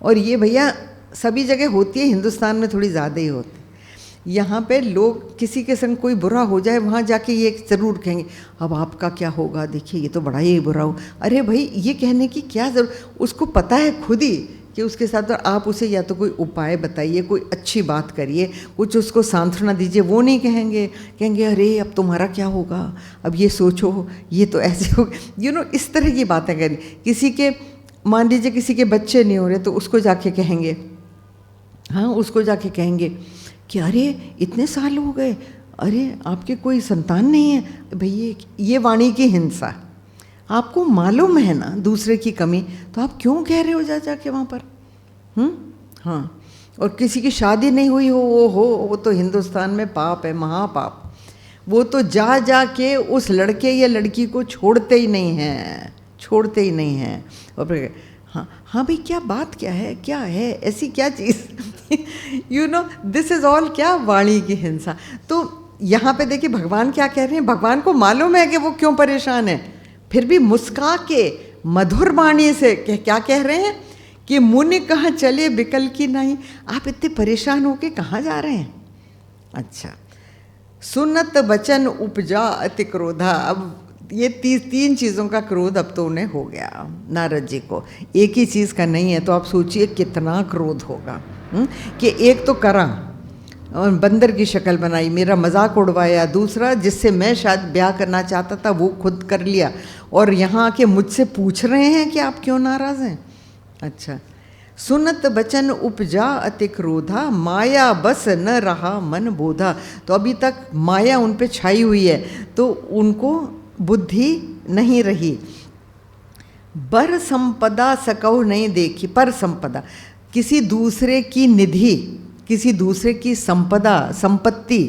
S2: और ये भैया सभी जगह होती है, हिंदुस्तान में थोड़ी ज़्यादा ही होती है। यहाँ पे लोग किसी के संग कोई बुरा हो जाए, वहाँ जाके ये ज़रूर कहेंगे अब आपका क्या होगा, देखिए ये तो बड़ा ही बुरा हो। अरे भाई, ये कहने की क्या ज़रूरत, उसको पता है खुद ही कि उसके साथ, तो आप उसे या तो कोई उपाय बताइए, कोई अच्छी बात करिए, कुछ उसको सांत्वना दीजिए। वो नहीं कहेंगे, कहेंगे अरे अब तुम्हारा क्या होगा, अब ये सोचो, ये तो ऐसे हो, इस तरह की बातें करें। किसी के, मान लीजिए किसी के बच्चे नहीं हो रहे, तो उसको जाके कहेंगे, हाँ उसको जाके कहेंगे कि अरे इतने साल हो गए, अरे आपके कोई संतान नहीं है। भैया ये वाणी की हिंसा। आपको मालूम है ना दूसरे की कमी, तो आप क्यों कह रहे हो जाके वहाँ पर। हाँ, और किसी की शादी नहीं हुई हो, वो तो हिंदुस्तान में पाप है, महापाप। वो तो जा के उस लड़के या लड़की को छोड़ते ही नहीं हैं, छोड़ते ही नहीं हैं। और फिर हाँ भाई, क्या बात, क्या है ऐसी क्या चीज़, दिस इज़ ऑल क्या, वाणी की हिंसा। तो यहाँ पे देखिए भगवान क्या कह रहे हैं, भगवान को मालूम है कि वो क्यों परेशान है, फिर भी मुस्का के मधुर वाणी से क्या कह रहे हैं कि मुनि कहाँ चले बिकल की नहीं। आप इतने परेशान होके कहाँ जा रहे हैं। अच्छा, सुनत वचन उपजा अति क्रोधा। अब ये तीन चीज़ों का क्रोध अब तो उन्हें हो गया, नारद जी को। एक ही चीज़ का नहीं है, तो आप सोचिए कितना क्रोध होगा। कि एक तो करा और बंदर की शक्ल बनाई, मेरा मजाक उड़वाया, दूसरा जिससे मैं शायद ब्याह करना चाहता था वो खुद कर लिया, और यहाँ आके मुझसे पूछ रहे हैं कि आप क्यों नाराज़ हैं। अच्छा, सुनत बचन उपजा अति क्रोधा, माया बस न रहा मन बोधा। तो अभी तक माया उन पे छाई हुई है, तो उनको बुद्धि नहीं रही। बर संपदा सकौ नहीं देखी, पर संपदा किसी दूसरे की निधि, किसी दूसरे की संपत्ति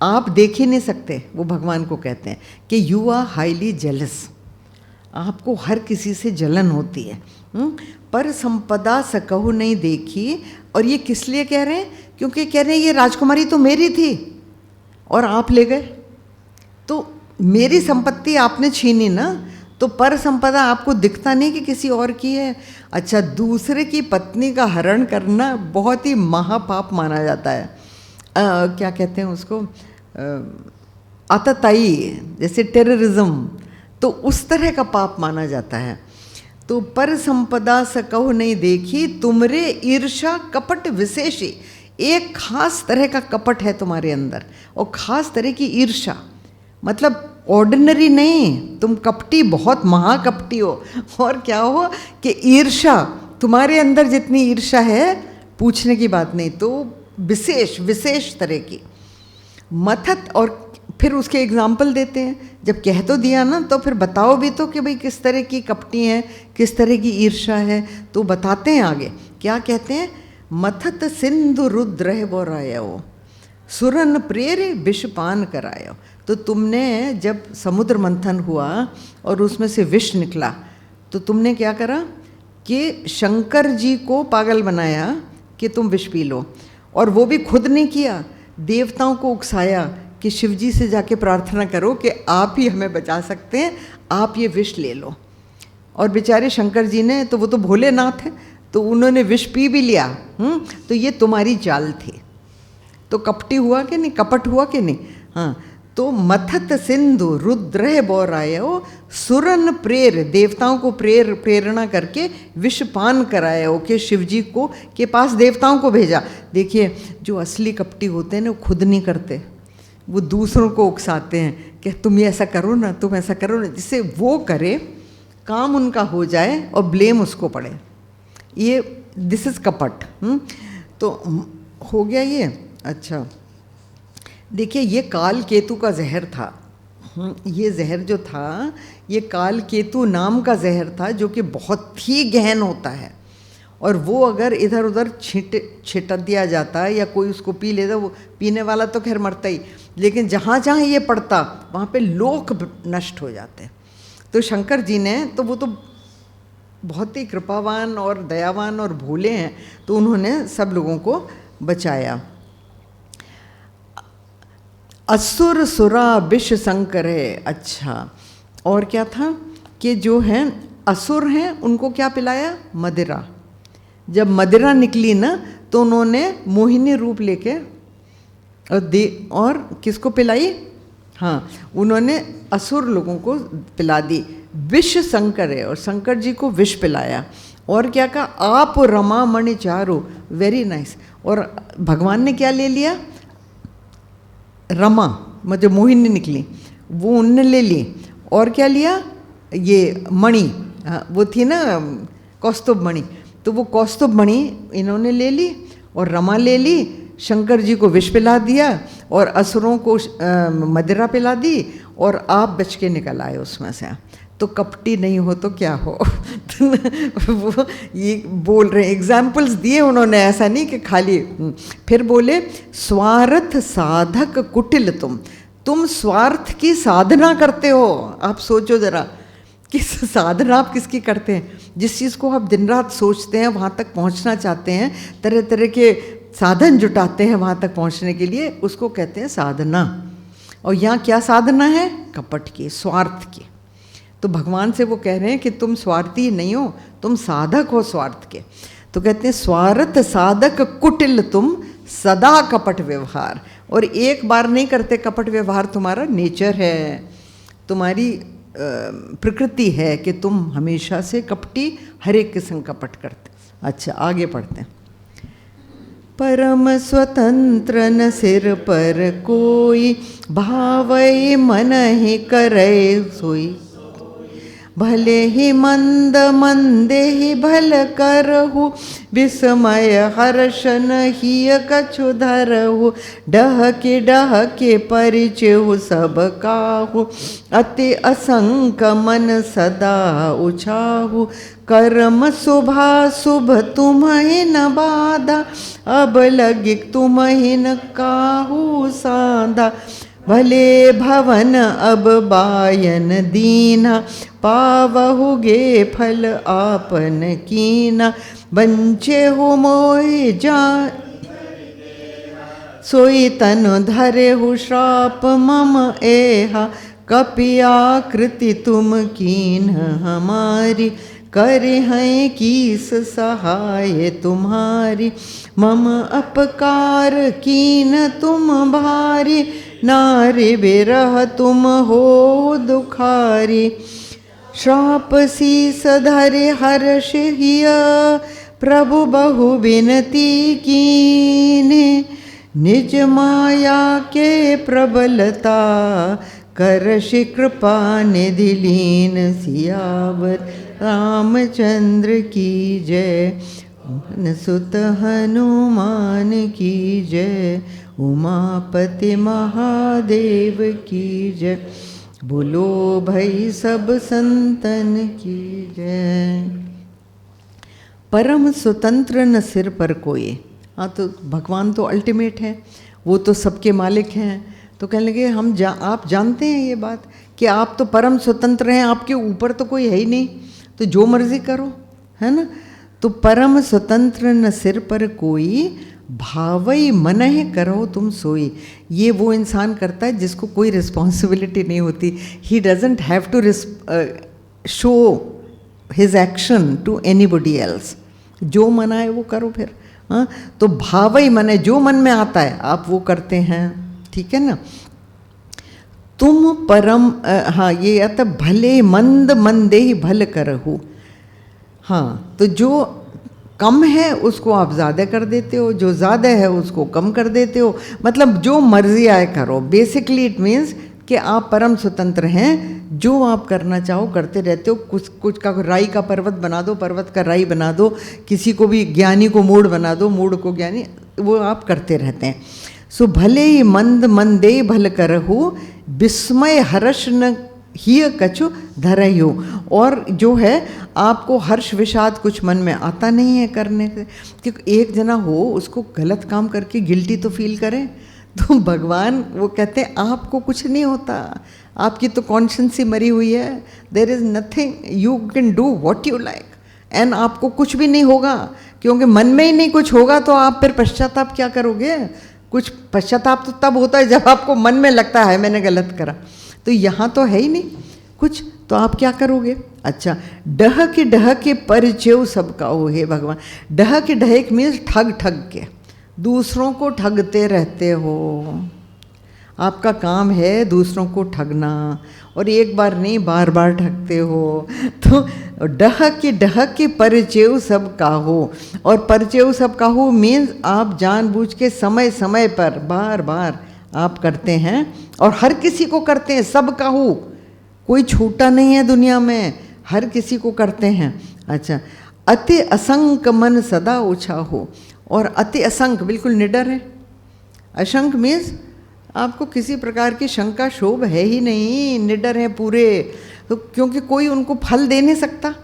S2: आप देख ही नहीं सकते। वो भगवान को कहते हैं कि यू आर हाईली जेलस, आपको हर किसी से जलन होती है। पर संपदा सकहु नहीं देखी। और ये किस लिए कह रहे हैं, क्योंकि कह रहे हैं ये राजकुमारी तो मेरी थी और आप ले गए, तो मेरी संपत्ति आपने छीनी ना, तो पर संपदा आपको दिखता नहीं कि किसी और की है। अच्छा, दूसरे की पत्नी का हरण करना बहुत ही महापाप माना जाता है। क्या कहते हैं उसको, आतताई, जैसे टेररिज्म, तो उस तरह का पाप माना जाता है। तो पर संपदा सकहु नहीं देखी, तुमरे ईर्षा कपट विशेषी। एक खास तरह का कपट है तुम्हारे अंदर, और खास तरह की ईर्षा, मतलब ऑर्डिनरी नहीं, तुम कपटी, बहुत महाकपटी हो। और क्या हो कि ईर्षा, तुम्हारे अंदर जितनी ईर्षा है पूछने की बात नहीं, तो विशेष तरह की मथत। और फिर उसके एग्जाम्पल देते हैं, जब कह तो दिया ना, तो फिर बताओ भी तो कि भाई किस तरह की कपटी है, किस तरह की ईर्षा है। तो बताते हैं आगे, क्या कहते हैं, मथत सिंधु रुद्र बोरायो, सुरन प्रेरे विषपान करायो। तो तुमने जब समुद्र मंथन हुआ और उसमें से विष निकला, तो तुमने क्या करा कि शंकर जी को पागल बनाया कि तुम विष पी लो, और वो भी खुद नहीं किया, देवताओं को उकसाया कि शिव जी से जाके प्रार्थना करो कि आप ही हमें बचा सकते हैं, आप ये विष ले लो। और बेचारे शंकर जी ने, तो वो तो भोलेनाथ हैं, तो उन्होंने विष पी भी लिया। तो ये तुम्हारी चाल थी। तो कपटी हुआ कि नहीं, कपट हुआ कि नहीं। हाँ, तो मथत सिंधु रुद्र बौरायो सुरन प्रेर, देवताओं को प्रेरणा करके विषपान कराया कि शिव जी को के पास देवताओं को भेजा। देखिए जो असली कपटी होते हैं ना, वो खुद नहीं करते, वो दूसरों को उकसाते हैं कि तुम ये ऐसा करो ना, तुम ऐसा करो ना, जिससे वो करे, काम उनका हो जाए और ब्लेम उसको पड़े। ये दिस इज कपट। तो हो गया ये। अच्छा देखिए ये काल केतु का जहर था। ये जहर जो था ये काल केतु नाम का जहर था, जो कि बहुत ही गहन होता है, और वो अगर इधर उधर छिट दिया जाता है या कोई उसको पी लेता, वो पीने वाला तो खैर मरता ही, लेकिन जहाँ जहाँ ये पड़ता वहाँ पे लोक नष्ट हो जाते। तो शंकर जी ने, तो वो तो बहुत ही कृपावान और दयावान और भोले हैं, तो उन्होंने सब लोगों को बचाया। असुर सुरा विष शंकर है। अच्छा और क्या था कि जो हैं असुर हैं उनको क्या पिलाया? मदिरा। जब मदिरा निकली ना तो उन्होंने मोहिनी रूप लेके और किसको पिलाई? हाँ, उन्होंने असुर लोगों को पिला दी। विष शंकर है, और शंकर जी को विष पिलाया। और क्या कहा? आप रमा मणि चारो, वेरी नाइस। और भगवान ने क्या ले लिया? रमा, मतलब मोहिनी निकली, वो उनने ले ली। और क्या लिया? ये मणि, वो थी ना कौस्तुभ मणि, तो वो कौस्तुभ मणि इन्होंने ले ली और रमा ले ली। शंकर जी को विष पिला दिया और असुरों को मदिरा पिला दी, और आप बच के निकल आए उसमें से। तो कपटी नहीं हो तो क्या हो। वो ये बोल रहे, एग्जाम्पल्स दिए उन्होंने, ऐसा नहीं कि खाली। फिर बोले स्वार्थ साधक कुटिल तुम स्वार्थ की साधना करते हो। आप सोचो जरा, किस साधना आप किसकी करते हैं? जिस चीज़ को आप दिन रात सोचते हैं, वहाँ तक पहुँचना चाहते हैं, तरह तरह के साधन जुटाते हैं वहाँ तक पहुँचने के लिए, उसको कहते हैं साधना। और यहाँ क्या साधना है? कपट की, स्वार्थ की। तो भगवान से वो कह रहे हैं कि तुम स्वार्थी नहीं हो, तुम साधक हो स्वार्थ के। तो कहते हैं स्वार्थ साधक कुटिल तुम सदा कपट व्यवहार। और एक बार नहीं करते कपट व्यवहार, तुम्हारा नेचर है, तुम्हारी प्रकृति है कि तुम हमेशा से कपटी, हर एक किस्म कपट करते। अच्छा आगे पढ़ते हैं। परम स्वतंत्र न सिर पर कोई, भावई मन ही करे सोई। भले ही मंद मंदे ही भल करहु, विस्मय हर्षन हिय कछु धरहु। डह के परिचयु सब काहु, अति असंक मन सदा उछाहु। कर्म शुभा शुभ तुम्हि न बाधा, अब लगिक तुम्हि न काहू साधा। भले भवन अब बायन दीना, पावहुगे फल आपन कीना। बंचे हो मोहि जान सोई तनु धरे हु श्राप मम एहा। कपि आकृति तुम कीन हमारी, करे हैं कीस सहाय तुम्हारी। मम अपकार कीन तुम भारी, नारी बिरह तुम हो दुखारी। श्राप शीस धरे हर्ष हिय, प्रभु बहु विनती कीने। निज माया के प्रबलता, करषि कृपा निधि लीन। सियावर रामचंद्र की जय, सुत हनुमान की जय। उमापति महादेव की जय, बोलो भाई सब संतन की जय। परम स्वतंत्र न सिर पर कोई। हाँ, तो भगवान तो अल्टीमेट है, वो तो सबके मालिक हैं। तो कहने लगे आप जानते हैं ये बात कि आप तो परम स्वतंत्र हैं, आपके ऊपर तो कोई है ही नहीं, तो जो मर्जी करो, है ना। तो परम स्वतंत्र न सिर पर कोई, भावई मन है करो तुम सोई। ये वो इंसान करता है जिसको कोई रिस्पॉन्सिबिलिटी नहीं होती। He doesn't have to show his action to anybody else. जो मन आए वो करो फिर। हाँ, तो भावई मन है, जो मन में आता है आप वो करते हैं, ठीक है ना। तुम परम हाँ ये आता भले मंद मंदे ही भल करहु। हाँ तो जो कम है उसको आप ज़्यादा कर देते हो, जो ज़्यादा है उसको कम कर देते हो, मतलब जो मर्जी आए करो। बेसिकली इट मीन्स कि आप परम स्वतंत्र हैं, जो आप करना चाहो करते रहते हो। कुछ का राई का पर्वत बना दो, पर्वत का राई बना दो, किसी को भी ज्ञानी को मूढ़ बना दो, मूढ़ को ज्ञानी, वो आप करते रहते हैं। सो भले ही मंद मंदे भल करहु, विस्मय हर्ष न ही कछु धरहु। और जो है आपको हर्ष विषाद कुछ मन में आता नहीं है करने से, क्योंकि एक जना हो उसको गलत काम करके गिल्टी तो फील करें, तो भगवान वो कहते हैं आपको कुछ नहीं होता, आपकी तो कॉन्शियंस ही मरी हुई है, there is nothing, you can do what you like, and आपको कुछ भी नहीं होगा, क्योंकि मन में ही नहीं कुछ होगा तो आप फिर पश्चाताप क्या करोगे? कुछ पश्चाताप तो तब होता है जब आपको मन में लगता है मैंने गलत करा, तो यहाँ तो है ही नहीं कुछ, तो आप क्या करोगे? अच्छा, डह के परिचय सबका हो, हे भगवान। डह के मीन्स ठग के दूसरों को ठगते रहते हो, आपका काम है दूसरों को ठगना, और एक बार नहीं बार बार ठगते हो। तो डह के परिचय सब काहू, और परिचय सब काहू मीन्स आप जानबूझ के समय समय पर बार बार आप करते हैं, और हर किसी को करते हैं, सब काहू, कोई छूटा नहीं है दुनिया में, हर किसी को करते हैं। अच्छा, अति असंक मन सदा ऊँचा हो, और अति असंक बिल्कुल निडर है। असंक मीन्स आपको किसी प्रकार की शंका शोभ है ही नहीं, निडर है पूरे, तो क्योंकि कोई उनको फल दे नहीं सकता।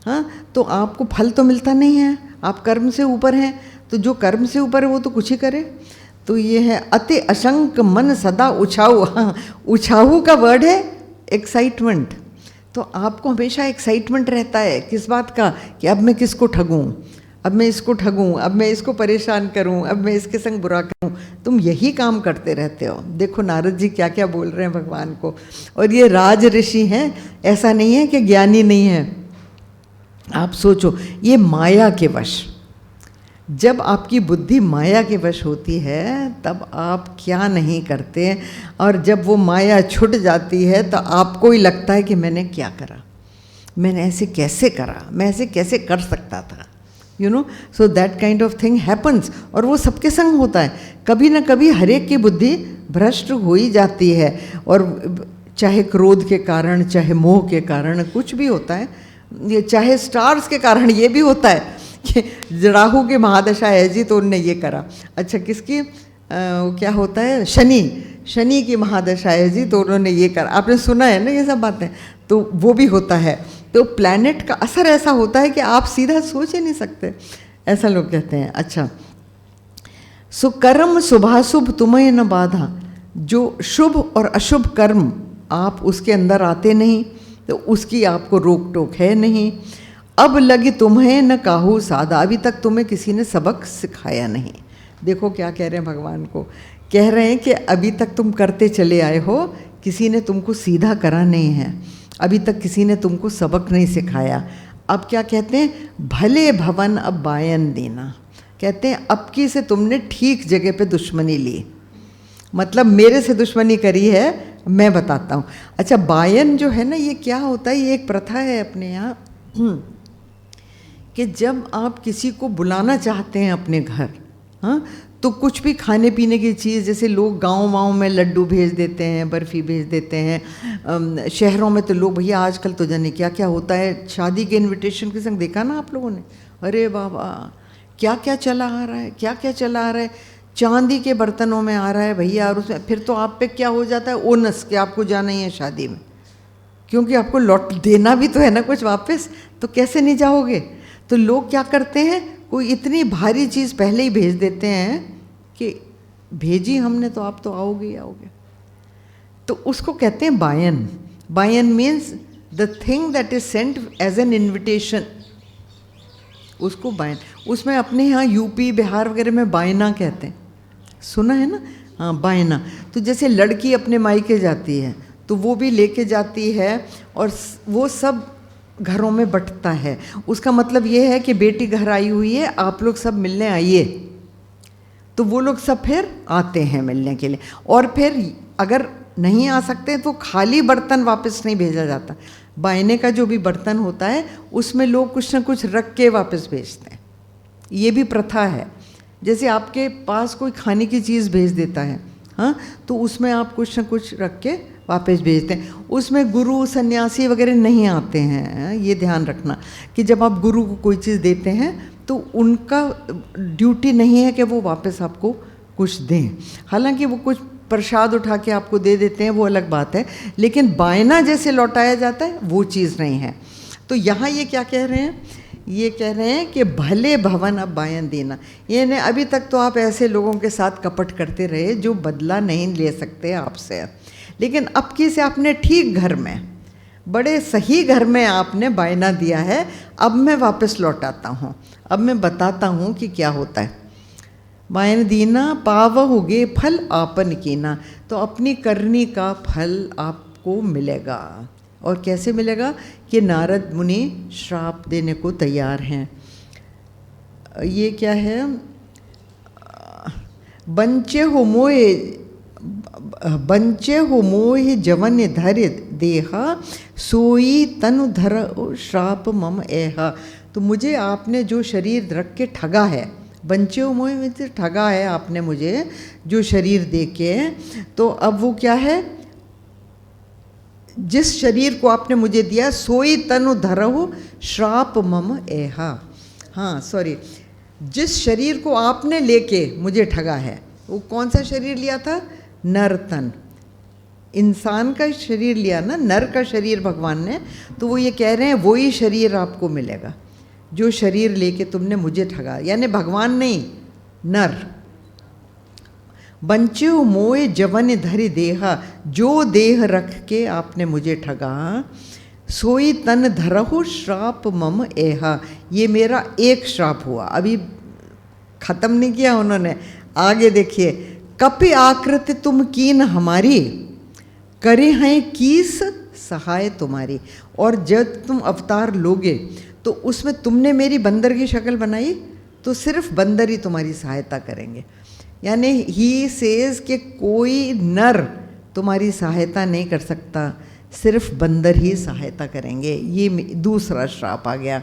S2: हाँ, तो आपको फल तो मिलता नहीं है, आप कर्म से ऊपर हैं, तो जो कर्म से ऊपर है वो तो कुछ ही करे। तो ये है अति असंक मन सदा उछाऊ। हाँ, उछाऊ का वर्ड है एक्साइटमेंट, तो आपको हमेशा एक्साइटमेंट रहता है किस बात का, कि अब मैं किसको ठगूं, अब मैं इसको ठगूं, अब मैं इसको परेशान करूं, अब मैं इसके संग बुरा करूं, तुम यही काम करते रहते हो। देखो नारद जी क्या क्या बोल रहे हैं भगवान को, और ये राज ऋषि हैं, ऐसा नहीं है कि ज्ञानी नहीं है। आप सोचो, ये माया के वश, जब आपकी बुद्धि माया के वश होती है तब आप क्या नहीं करते, और जब वो माया छूट जाती है तो आपको ही लगता है कि मैंने क्या करा, मैंने ऐसे कैसे करा, मैं ऐसे कैसे कर सकता था, you know. So that kind of thing happens, और वो सबके संग होता है। कभी ना कभी हर एक की बुद्धि भ्रष्ट हो ही जाती है, और चाहे क्रोध के कारण, चाहे मोह के कारण, कुछ भी होता है, ये चाहे स्टार्स के कारण ये भी होता है कि राहु की महादशा है जी तो उनने ये करा। अच्छा, किसकी क्या होता है, शनि की महादशा है जी तो उन्होंने ये करा, आपने सुना है ना ये सब बातें, तो वो भी होता है। तो प्लैनेट का असर ऐसा होता है कि आप सीधा सोच ही नहीं सकते, ऐसा लोग कहते हैं। अच्छा, सो कर्म शुभाशुभ तुम्हें न बाधा, जो शुभ और अशुभ कर्म आप उसके अंदर आते नहीं, तो उसकी आपको रोक टोक है नहीं। अब लगी तुम्हें न काहू सादा, अभी तक तुम्हें किसी ने सबक सिखाया नहीं। देखो क्या कह रहे हैं भगवान को, कह रहे हैं कि अभी तक तुम करते चले आए हो, किसी ने तुमको सीधा करा नहीं है, अभी तक किसी ने तुमको सबक नहीं सिखाया। अब क्या कहते हैं, भले भवन अब बायन देना, कहते हैं अब की से तुमने ठीक जगह पे दुश्मनी ली, मतलब मेरे से दुश्मनी करी है, मैं बताता हूँ। अच्छा, बायन जो है ना, ये क्या होता है, ये एक प्रथा है अपने यहाँ कि जब आप किसी को बुलाना चाहते हैं अपने घर, हाँ, तो कुछ भी खाने पीने की चीज़, जैसे लोग गाँव में लड्डू भेज देते हैं, बर्फ़ी भेज देते हैं, शहरों में तो लोग, भैया आजकल तो जाने क्या क्या होता है, शादी के इनविटेशन के संग देखा ना आप लोगों ने, अरे बाबा क्या क्या चला आ रहा है, क्या क्या चला आ रहा है, चांदी के बर्तनों में आ रहा है भैया, और उसमें फिर तो आप पे क्या हो जाता है ओनस, कि आपको जाना ही है शादी में, क्योंकि आपको लौट देना भी तो है ना कुछ वापस, तो कैसे नहीं जाओगे। तो लोग क्या करते हैं, कोई इतनी भारी चीज़ पहले ही भेज देते हैं कि भेजी हमने तो आप तो आओगे ही आओगे, तो उसको कहते हैं बायन। बायन means the thing that is sent as an invitation, उसको बायन। उसमें अपने यहाँ यूपी बिहार वगैरह में बायना कहते हैं, सुना है ना, हाँ बायना। तो जैसे लड़की अपने मायके जाती है तो वो भी लेके जाती है, और वो सब घरों में बंटता है, उसका मतलब ये है कि बेटी घर आई हुई है, आप लोग सब मिलने आइए, तो वो लोग सब फिर आते हैं मिलने के लिए। और फिर अगर नहीं आ सकते तो खाली बर्तन वापस नहीं भेजा जाता। बायने का जो भी बर्तन होता है उसमें लोग कुछ ना कुछ रख के वापस भेजते हैं, ये भी प्रथा है। जैसे आपके पास कोई खाने की चीज़ भेज देता है, हाँ, तो उसमें आप कुछ ना कुछ रख के वापस भेजते हैं। उसमें गुरु सन्यासी वगैरह नहीं आते हैं, ये ध्यान रखना कि जब आप गुरु को कोई चीज़ देते हैं तो उनका ड्यूटी नहीं है कि वो वापस आपको कुछ दें। हालांकि वो कुछ प्रसाद उठा के आपको दे देते हैं, वो अलग बात है, लेकिन बायना जैसे लौटाया जाता है वो चीज़ नहीं है। तो यहाँ ये क्या कह रहे हैं, ये कह रहे हैं कि भले भवन अब बायन देना, यानी अभी तक तो आप ऐसे लोगों के साथ कपट करते रहे जो बदला नहीं ले सकते आपसे, लेकिन अब की से आपने ठीक घर में, बड़े सही घर में आपने बायना दिया है, अब मैं वापस लौटाता हूँ, अब मैं बताता हूँ कि क्या होता है। बायन दीना पावहुगे फल आपन कीना, तो अपनी करनी का फल आपको मिलेगा। और कैसे मिलेगा कि नारद मुनि श्राप देने को तैयार हैं। ये क्या है, बंचे हो मोह जवन धर देहा, सोई तनु धर श्राप मम एहा। तो मुझे आपने जो शरीर रख के ठगा है, बंचे हो मोह में से ठगा है आपने मुझे जो शरीर दे के, तो अब वो क्या है, जिस शरीर को आपने मुझे दिया, सोई तनु धरहु श्राप मम एहा। हाँ सॉरी, जिस शरीर को आपने लेके मुझे ठगा है, वो कौन सा शरीर लिया था, नर तन, इंसान का शरीर लिया ना, नर का शरीर भगवान ने। तो वो ये कह रहे हैं वही शरीर आपको मिलेगा जो शरीर लेके तुमने मुझे ठगा, यानी भगवान नहीं, नर। बंच्यो मोए जवन धरि देहा, जो देह रख के आपने मुझे ठगा, सोई तन धरहु श्राप मम एहा। ये मेरा एक श्राप हुआ, अभी खत्म नहीं किया उन्होंने, आगे देखिए। कपि आकृति तुम कीन हमारी, करे हैं कीस सहाय तुम्हारी। और जब तुम अवतार लोगे तो उसमें तुमने मेरी बंदर की शक्ल बनाई, तो सिर्फ बंदर ही तुम्हारी सहायता करेंगे। यानी ही सेज कि कोई नर तुम्हारी सहायता नहीं कर सकता, सिर्फ बंदर ही सहायता करेंगे। ये दूसरा श्राप आ गया।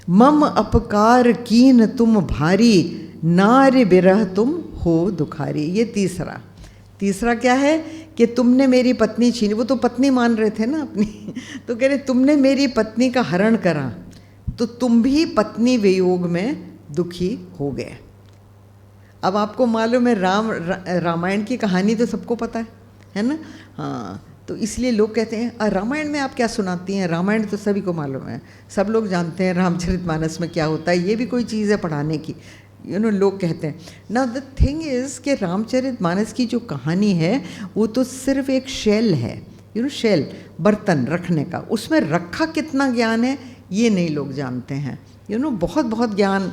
S2: मम अपकार कीन तुम भारी, नार बिरह तुम हो दुखारी। ये तीसरा क्या है कि तुमने मेरी पत्नी छीनी, वो तो पत्नी मान रहे थे ना अपनी, तो कह रहे तुमने मेरी पत्नी का हरण करा, तो तुम भी पत्नी वियोग में दुखी हो गए। अब आपको मालूम है रामायण की कहानी तो सबको पता है ना, हाँ, तो इसलिए लोग कहते हैं रामायण में आप क्या सुनाती हैं, रामायण तो सभी को मालूम है, सब लोग जानते हैं रामचरितमानस में क्या होता है, ये भी कोई चीज़ है पढ़ाने की, लोग कहते हैं ना। द थिंग इज़ कि रामचरितमानस की जो कहानी है वो तो सिर्फ एक शेल है, शेल, बर्तन रखने का, उसमें रखा कितना ज्ञान है ये नहीं लोग जानते हैं। बहुत बहुत ज्ञान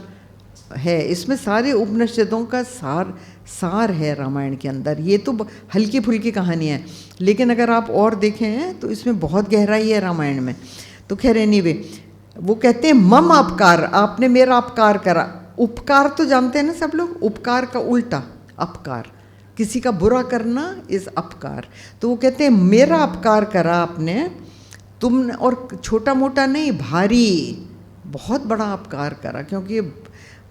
S2: है इसमें, सारे उपनिषदों का सार है रामायण के अंदर। ये तो हल्की फुल्की कहानी है, लेकिन अगर आप और देखें तो इसमें बहुत गहराई है रामायण में। तो खैर एनीवे, वो कहते हैं मम अपकार, आपने मेरा अपकार करा। उपकार तो जानते हैं ना सब लोग, उपकार का उल्टा अपकार, किसी का बुरा करना इज अपकार। तो वो कहते हैं मेरा अपकार करा आपने, तुमने, और छोटा मोटा नहीं, भारी, बहुत बड़ा अपकार करा, क्योंकि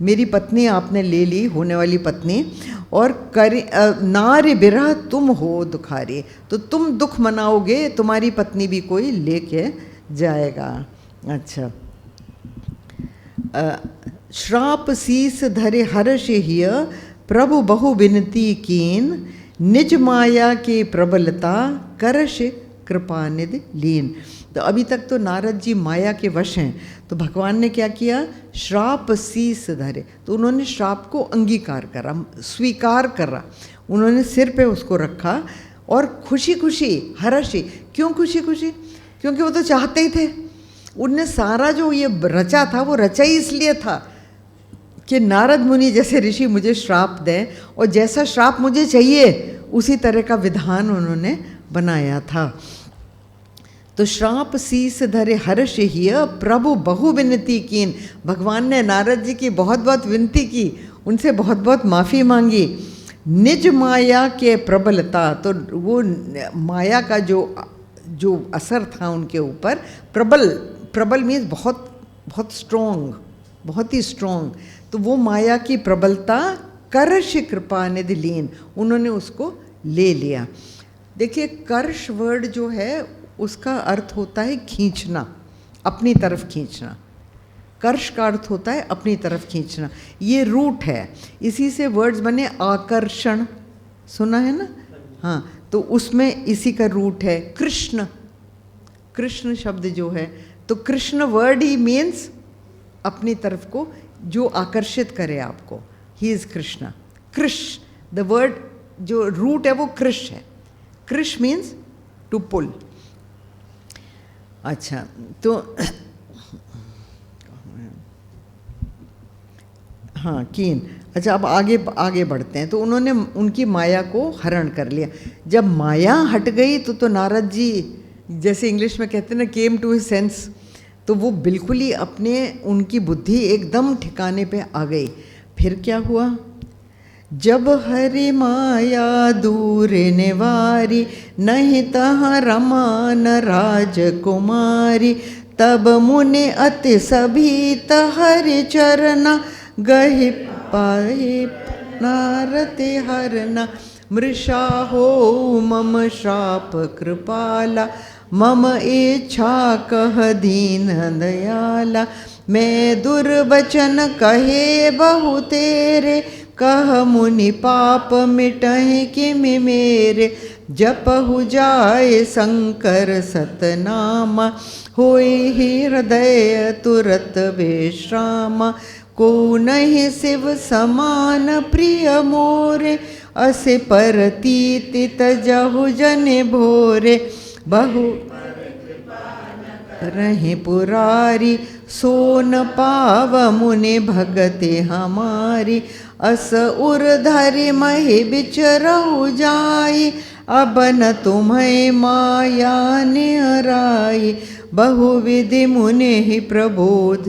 S2: मेरी पत्नी आपने ले ली, होने वाली पत्नी, और नार बिरह तुम हो दुखारी, तो तुम दुख मनाओगे, तुम्हारी पत्नी भी कोई लेके जाएगा। अच्छा, श्राप शीस धरे हर्ष हिय, प्रभु बहु विनती कीन, निज माया के प्रबलता करश कृपा निधि लीन। तो अभी तक तो नारद जी माया के वश हैं, तो भगवान ने क्या किया, श्राप शीस धरे, तो उन्होंने श्राप को अंगीकार करा, स्वीकार करा, उन्होंने सिर पे उसको रखा और खुशी खुशी, हर्षी। क्यों खुशी खुशी? क्योंकि वो तो चाहते ही थे, उनने सारा जो ये रचा था वो रचा ही इसलिए था कि नारद मुनि जैसे ऋषि मुझे श्राप दें, और जैसा श्राप मुझे चाहिए उसी तरह का विधान उन्होंने बनाया था। तो श्राप शीस धरे हर्ष हिय, प्रभु बहु विनती कीन, भगवान ने नारद जी की बहुत बहुत विनती की, उनसे बहुत बहुत माफ़ी मांगी। निज माया के प्रबलता, तो वो माया का जो असर था उनके ऊपर, प्रबल मीन्स बहुत स्ट्रॉन्ग, बहुत ही स्ट्रॉन्ग। तो वो माया की प्रबलता कर्ष कृपा निधि लीन, उन्होंने उसको ले लिया। देखिए कर्ष वर्ड जो है उसका अर्थ होता है खींचना, अपनी तरफ खींचना। कर्ष का अर्थ होता है अपनी तरफ खींचना, ये रूट है। इसी से वर्ड्स बने आकर्षण, सुना है ना? हाँ, तो उसमें इसी का रूट है कृष्ण। कृष्ण शब्द जो है, तो कृष्ण वर्ड ही मीन्स अपनी तरफ को जो आकर्षित करे आपको, ही इज कृष्ण। कृष, द वर्ड जो रूट है वो कृष है। कृष मीन्स टू पुल। अच्छा, तो हाँ कीन। अच्छा, अब आगे बढ़ते हैं। तो उन्होंने उनकी माया को हरण कर लिया। जब माया हट गई तो नारद जी, जैसे इंग्लिश में कहते हैं ना, केम टू हिज सेंस, तो वो बिल्कुल ही उनकी बुद्धि एकदम ठिकाने पे आ गई। फिर क्या हुआ? जब हरि माया दूर निवारी, नहीं तहाँ रमा न राजकुमारी, तब मुनि अति सभीत हरि चरना, गहि पाए नारते हरना। मृषा हो मम शाप कृपाला, मम इच्छा कह दीन दयाला। मैं दुर्वचन कहे बहु तेरे, कह मुनि पाप मिटहि किम मेरे। जपहु जाय शंकर सतनामा, होय हृदय तुरत विश्रामा। को नहीं शिव समान प्रिय मोरे, असे परतीति तजहु जन भोरे। बहु रहे पुरारी, सोन पाव मुनि भगति हमारी। अस उर धरि महि बिचरहु जाई, अब न तुम्हें माया निहराई। बहुविधि मुनि प्रबोध,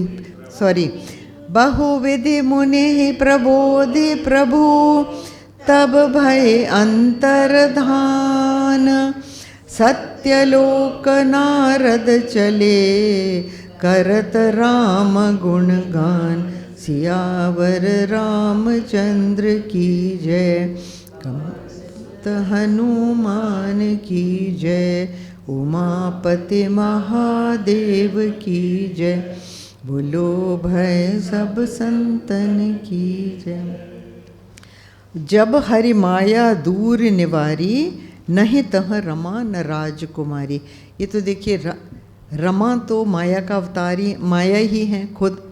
S2: बहुविधि मुनि प्रबोधि प्रभु, तब भय अंतर्धान। सत्यलोक नारद चले, करत राम गुणगान। सियावर रामचंद्र की जय, कमत हनुमान की जय। उमापति महादेव की जय, बोलो भय सब संतन की जय। जब हरि माया दूर निवारी, नहीं तह रमा न राजकुमारी। ये तो देखिए, रमा तो माया का अवतारी, माया ही है खुद।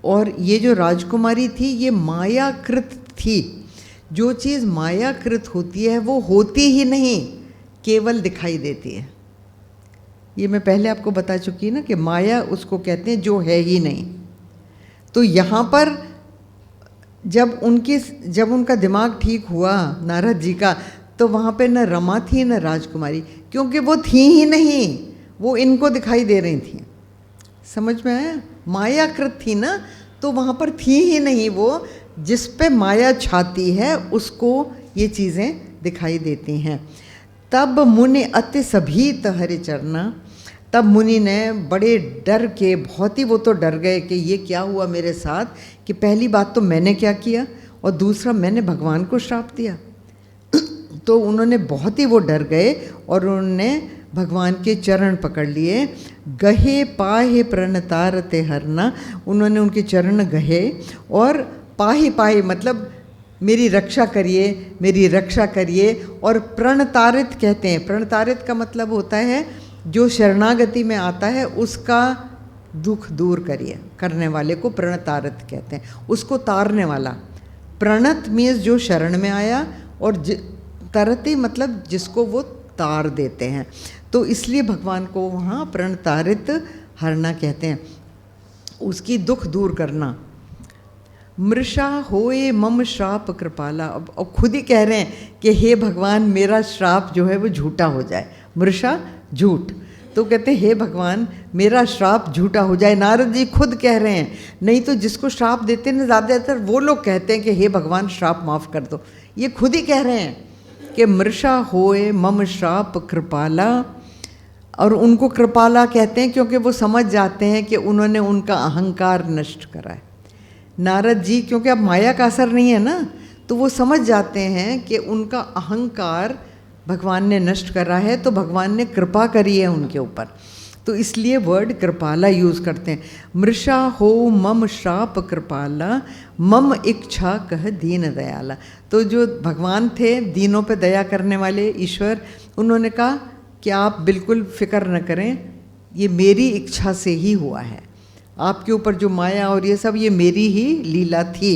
S2: और ये जो राजकुमारी थी, ये मायाकृत थी। जो चीज़ मायाकृत होती है वो होती ही नहीं, केवल दिखाई देती है। ये मैं पहले आपको बता चुकी ना कि माया उसको कहते हैं जो है ही नहीं। तो यहाँ पर जब उनका दिमाग ठीक हुआ नारद जी का, तो वहाँ पे न रमा थी न राजकुमारी, क्योंकि वो थी ही नहीं, वो इनको दिखाई दे रही थी। समझ में आया? मायाकृत थी ना, तो वहाँ पर थी ही नहीं वो। जिस पे माया छाती है उसको ये चीज़ें दिखाई देती हैं। तब मुनि अति सभीत हरि चरना, तब मुनि ने बड़े डर के, बहुत ही वो तो डर गए कि ये क्या हुआ मेरे साथ, कि पहली बात तो मैंने क्या किया और दूसरा मैंने भगवान को श्राप दिया। तो उन्होंने बहुत ही वो डर गए और उन्होंने भगवान के चरण पकड़ लिए। गहे पाहे प्रणतारते हरना, उन्होंने उनके चरण गहे। और पाहे पाहे मतलब मेरी रक्षा करिए, मेरी रक्षा करिए। और प्रणतारित कहते हैं, प्रणतारित का मतलब होता है जो शरणागति में आता है उसका दुख दूर करिए, करने वाले को प्रणतारित कहते हैं, उसको तारने वाला। प्रणत मीन्स जो शरण में आया, और तरति मतलब जिसको वो तार देते हैं। तो इसलिए भगवान को वहाँ प्रणतारित हरना कहते हैं, उसकी दुख दूर करना। मृषा होए मम श्राप कृपाला, अब खुद ही कह रहे हैं कि हे भगवान, मेरा श्राप जो है वो झूठा हो जाए। मृषा झूठ, तो कहते हैं हे भगवान मेरा श्राप झूठा हो जाए। नारद जी खुद कह रहे हैं, नहीं तो जिसको श्राप देते हैं ज़्यादातर वो लोग कहते हैं कि हे भगवान श्राप माफ़ कर दो, ये खुद ही कह रहे हैं कि मृषा होए मम श्राप कृपाला। और उनको कृपाला कहते हैं क्योंकि वो समझ जाते हैं कि उन्होंने उनका अहंकार नष्ट करा है। नारद जी क्योंकि अब माया का असर नहीं है ना, तो वो समझ जाते हैं कि उनका अहंकार भगवान ने नष्ट करा है, तो भगवान ने कृपा करी है उनके ऊपर, तो इसलिए वर्ड कृपाला यूज़ करते हैं। मृषा हो मम श्राप कृपाला, मम इच्छा कह दीन दयाला। तो जो भगवान थे दीनों पे दया करने वाले ईश्वर, उन्होंने कहा कि आप बिल्कुल फिक्र न करें, ये मेरी इच्छा से ही हुआ है, आपके ऊपर जो माया और ये सब ये मेरी ही लीला थी।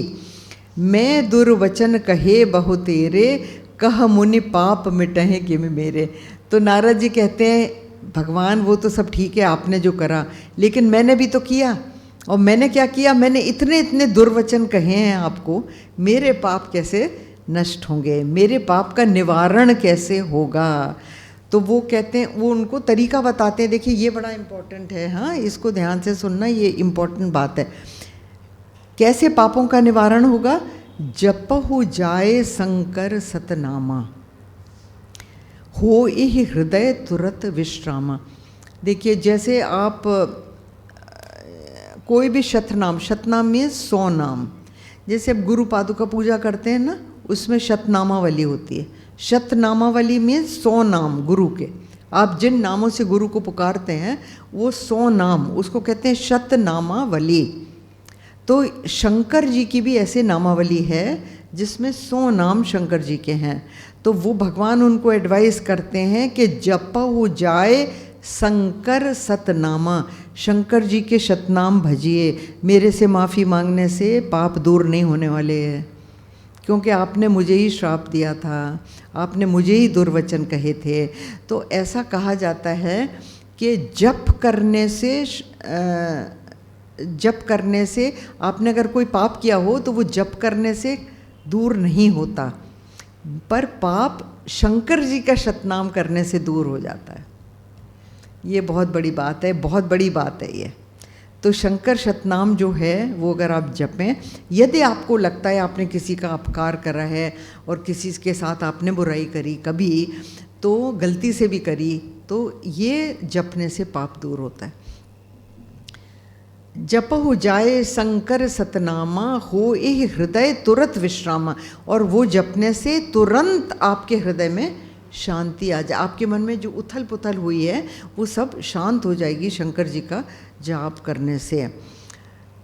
S2: मैं दुर्वचन कहे बहु तेरे, कह मुनि पाप मिटहे कि मेरे। तो नारद जी कहते हैं भगवान वो तो सब ठीक है आपने जो करा, लेकिन मैंने भी तो किया, और मैंने क्या किया, मैंने इतने इतने दुर्वचन कहे हैं आपको, मेरे पाप कैसे नष्ट होंगे, मेरे पाप का निवारण कैसे होगा। तो वो कहते हैं, वो उनको तरीका बताते हैं। देखिए ये बड़ा इम्पोर्टेंट है, हाँ इसको ध्यान से सुनना, ये इम्पोर्टेंट बात है। कैसे पापों का निवारण होगा, जपहु जाए शंकर सतनामा, हो इह हृदय तुरत विश्रामा। देखिए जैसे आप कोई भी शतनाम, शतनाम में 100 नाम, जैसे अब गुरु पादुका पूजा करते हैं ना, उसमें शतनामावली होती है। शतनामावली में 100 नाम गुरु के, आप जिन नामों से गुरु को पुकारते हैं वो 100 नाम, उसको कहते हैं शतनामावली। तो शंकर जी की भी ऐसे नामावली है जिसमें 100 नाम शंकर जी के हैं। तो वो भगवान उनको एडवाइस करते हैं कि जपहु जाए शंकर सतनामा, शंकर जी के शतनाम भजिए, मेरे से माफ़ी मांगने से पाप दूर नहीं होने वाले हैं, क्योंकि आपने मुझे ही श्राप दिया था, आपने मुझे ही दुर्वचन कहे थे। तो ऐसा कहा जाता है कि जप करने से आपने अगर कोई पाप किया हो तो वो जप करने से दूर नहीं होता, पर पाप शंकर जी का शतनाम करने से दूर हो जाता है। ये बहुत बड़ी बात है, बहुत बड़ी बात है ये। तो शंकर शतनाम जो है वो अगर आप जपें, यदि आपको लगता है आपने किसी का अपकार करा है और किसी के साथ आपने बुराई करी कभी, तो गलती से भी करी, तो ये जपने से पाप दूर होता है। जपहु जाए शंकर सतनामा, हो इह हृदय तुरत विश्रामा। और वो जपने से तुरंत आपके हृदय में शांति आ जाए, आपके मन में जो उथल पुथल हुई है वो सब शांत हो जाएगी शंकर जी का जाप करने से।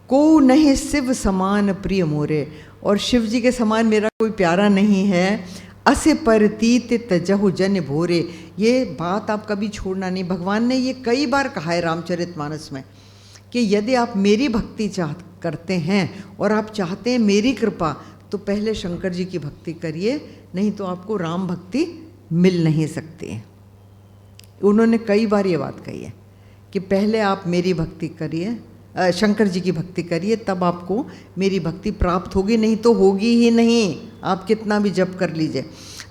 S2: को नहीं शिव समान प्रिय मोरे, और शिव जी के समान मेरा कोई प्यारा नहीं है। असे परतीत तजहु जन भोरे, ये बात आप कभी छोड़ना नहीं। भगवान ने ये कई बार कहा है रामचरितमानस में कि यदि आप मेरी भक्ति करते हैं और आप चाहते हैं मेरी कृपा, तो पहले शंकर जी की भक्ति करिए, नहीं तो आपको राम भक्ति मिल नहीं सकती। उन्होंने कई बार ये बात कही है कि पहले आप मेरी भक्ति करिए, शंकर जी की भक्ति करिए, तब आपको मेरी भक्ति प्राप्त होगी, नहीं तो होगी ही नहीं, आप कितना भी जप कर लीजिए।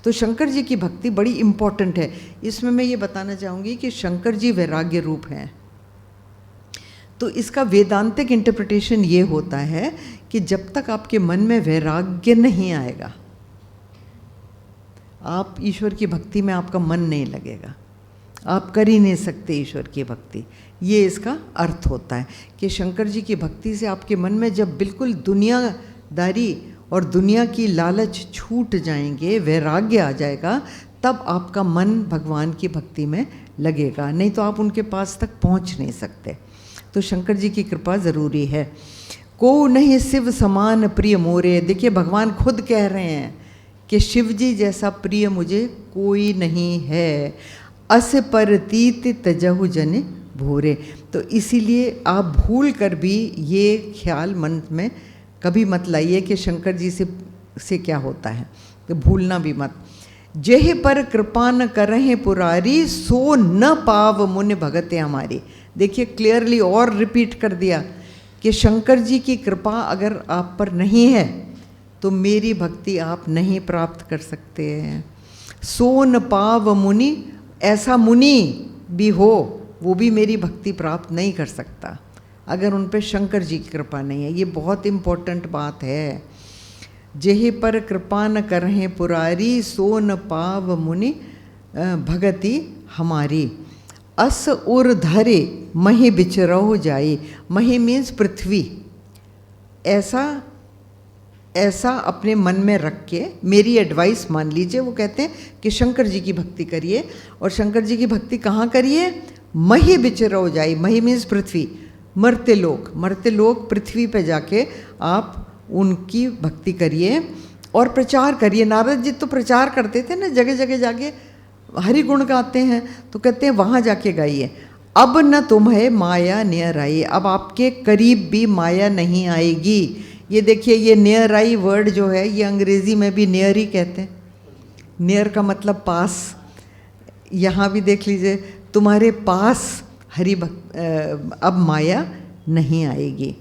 S2: तो शंकर जी की भक्ति बड़ी इम्पॉर्टेंट है। इसमें मैं ये बताना चाहूँगी कि शंकर जी वैराग्य रूप हैं। तो इसका वेदांतिक इंटरप्रिटेशन ये होता है कि जब तक आपके मन में वैराग्य नहीं आएगा, आप ईश्वर की भक्ति में आपका मन नहीं लगेगा, आप कर ही नहीं सकते ईश्वर की भक्ति। ये इसका अर्थ होता है कि शंकर जी की भक्ति से आपके मन में जब बिल्कुल दुनियादारी और दुनिया की लालच छूट जाएंगे, वैराग्य आ जाएगा, तब आपका मन भगवान की भक्ति में लगेगा, नहीं तो आप उनके पास तक पहुंच नहीं सकते। तो शंकर जी की कृपा ज़रूरी है। को नहीं शिव समान प्रिय मोरे, देखिए भगवान खुद कह रहे हैं कि शिव जी जैसा प्रिय मुझे कोई नहीं है। अस परतीत तजहु जन भोरे, तो इसीलिए आप भूल कर भी ये ख्याल मन में कभी मत लाइए कि शंकर जी से क्या होता है, तो भूलना भी मत। जेह पर कृपा न करहे पुरारी, सो न पाव मुनि भगते हमारी। देखिए क्लियरली और रिपीट कर दिया कि शंकर जी की कृपा अगर आप पर नहीं है तो मेरी भक्ति आप नहीं प्राप्त कर सकते हैं। सो न पाव मुनि, ऐसा मुनि भी हो वो भी मेरी भक्ति प्राप्त नहीं कर सकता अगर उन पे शंकर जी की कृपा नहीं है। ये बहुत इम्पोर्टेंट बात है। जेहि पर कृपा न करहें पुरारी, सो न पाव मुनि भगति हमारी। अस उर धरे मही बिचरहु जाई। मही मीन्स पृथ्वी। ऐसा अपने मन में रख के मेरी एडवाइस मान लीजिए। वो कहते हैं कि शंकर जी की भक्ति करिए, और शंकर जी की भक्ति कहाँ करिए? मही बिचरहु जाई। मही मीन्स पृथ्वी, मर्त्य लोक। मर्त्य लोक पृथ्वी पे जाके आप उनकी भक्ति करिए और प्रचार करिए। नारद जी तो प्रचार करते थे ना, जगह जगह जाके हरि गुण गाते हैं, तो कहते हैं वहाँ जाके गाइए। अब न तुम्हें माया नियर आई। अब आपके करीब भी माया नहीं आएगी। ये देखिए, ये नियर आई वर्ड जो है, ये अंग्रेजी में भी नियर ही कहते हैं। नियर का मतलब पास। यहाँ भी देख लीजिए, तुम्हारे पास अब माया नहीं आएगी।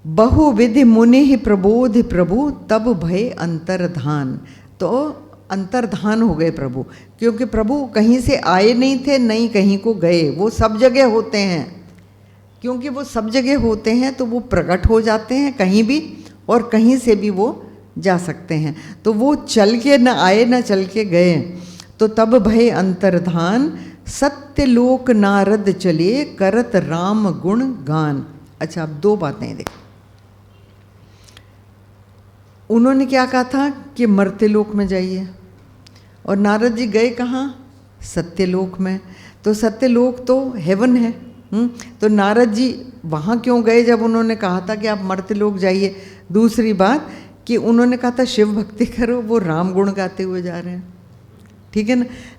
S2: बहुविधि मुनि ही प्रबोधि प्रभु, तब भय अंतर्धान। तो अंतर्धान हो गए प्रभु, क्योंकि प्रभु कहीं से आए नहीं थे, नहीं कहीं को गए। वो सब जगह होते हैं। क्योंकि वो सब जगह होते हैं तो वो प्रकट हो जाते हैं कहीं भी, और कहीं से भी वो जा सकते हैं। तो वो चल के न आए न चल के गए। तो तब भय अंतर्धान, सत्यलोक नारद चले, करत राम गुण गान। अच्छा, अब दो बातें देखो। उन्होंने क्या कहा था कि मर्त्यलोक में जाइए, और नारद जी गए कहाँ? सत्यलोक में। तो सत्यलोक तो हेवन है। तो नारद जी वहाँ क्यों गए जब उन्होंने कहा था कि आप मर्त्यलोक जाइए? दूसरी बात कि उन्होंने कहा था शिव भक्ति करो, वो राम गुण गाते हुए जा रहे हैं। ठीक है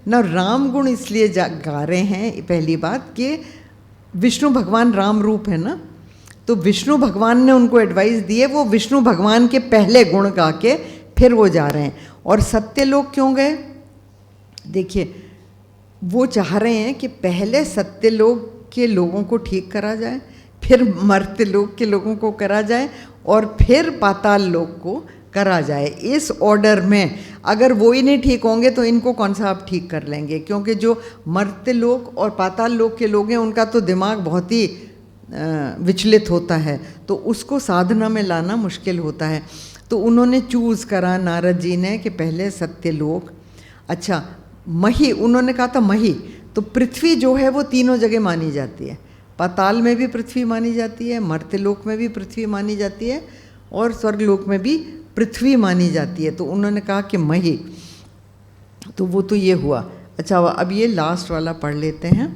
S2: ना। राम गुण इसलिए गा रहे हैं, पहली बात कि विष्णु भगवान राम रूप है ना, तो विष्णु भगवान ने उनको एडवाइस दी है। वो विष्णु भगवान के पहले गुण गा के फिर वो जा रहे हैं। और सत्यलोक क्यों गए? देखिए, वो चाह रहे हैं कि पहले सत्यलोक के लोगों को ठीक करा जाए, फिर मर्त्यलोक के लोगों को करा जाए, और फिर पाताल लोक को करा जाए, इस ऑर्डर में। अगर वो ही नहीं ठीक होंगे तो इनको कौन सा आप ठीक कर लेंगे? क्योंकि जो मर्त्यलोक और पाताल लोक के लोग हैं, उनका तो दिमाग बहुत ही विचलित होता है, तो उसको साधना में लाना मुश्किल होता है। तो उन्होंने चूज़ करा नारद जी ने कि पहले सत्यलोक। अच्छा, मही, उन्होंने कहा था मही, तो पृथ्वी जो है वो तीनों जगह मानी जाती है। पाताल में भी पृथ्वी मानी जाती है, मर्त्यलोक में भी पृथ्वी मानी जाती है, और स्वर्गलोक में भी पृथ्वी मानी जाती है। तो उन्होंने कहा कि मही, तो वो तो ये हुआ। अच्छा, अब ये लास्ट वाला पढ़ लेते हैं।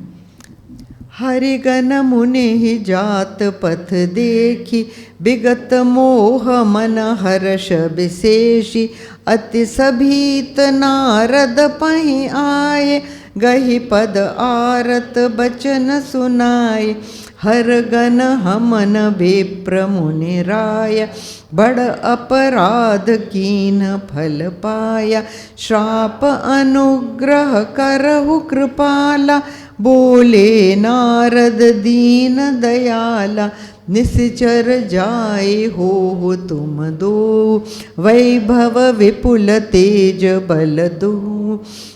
S2: हरिगण मुनि ही जात पथ देखी, विगत मोह मन हर्ष विशेषी, अति सभीत नारद पहि आए, गहि पद आरत बचन सुनाए। हर गण हमन विप्र मुनि राय, बड़ अपराध कीन फल पाया। श्राप अनुग्रह करहु कृपाला, बोले नारद दीन दयाला। निश्चर जाए हो तुम दो, वैभव विपुल तेज बल दो।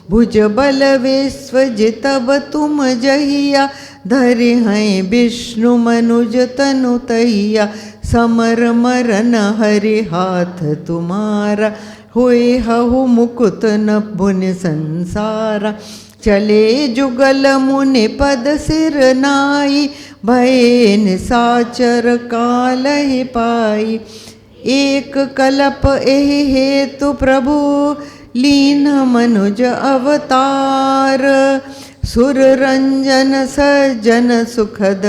S2: भुज बल विश्व जितब तुम जहिया, धरे हैं विष्णु मनुज तनु तहिया। समर मरन हरि हाथ तुम्हारा, होए हहु मुकुत न भुन संसारा। चले जुगल मुनि पद सिर नाई, भय निसाचर काल ही पाई। एक कलप एहि हेतु प्रभु, लीन मनुज अवतार। सुर रंजन सज्जन सुखद,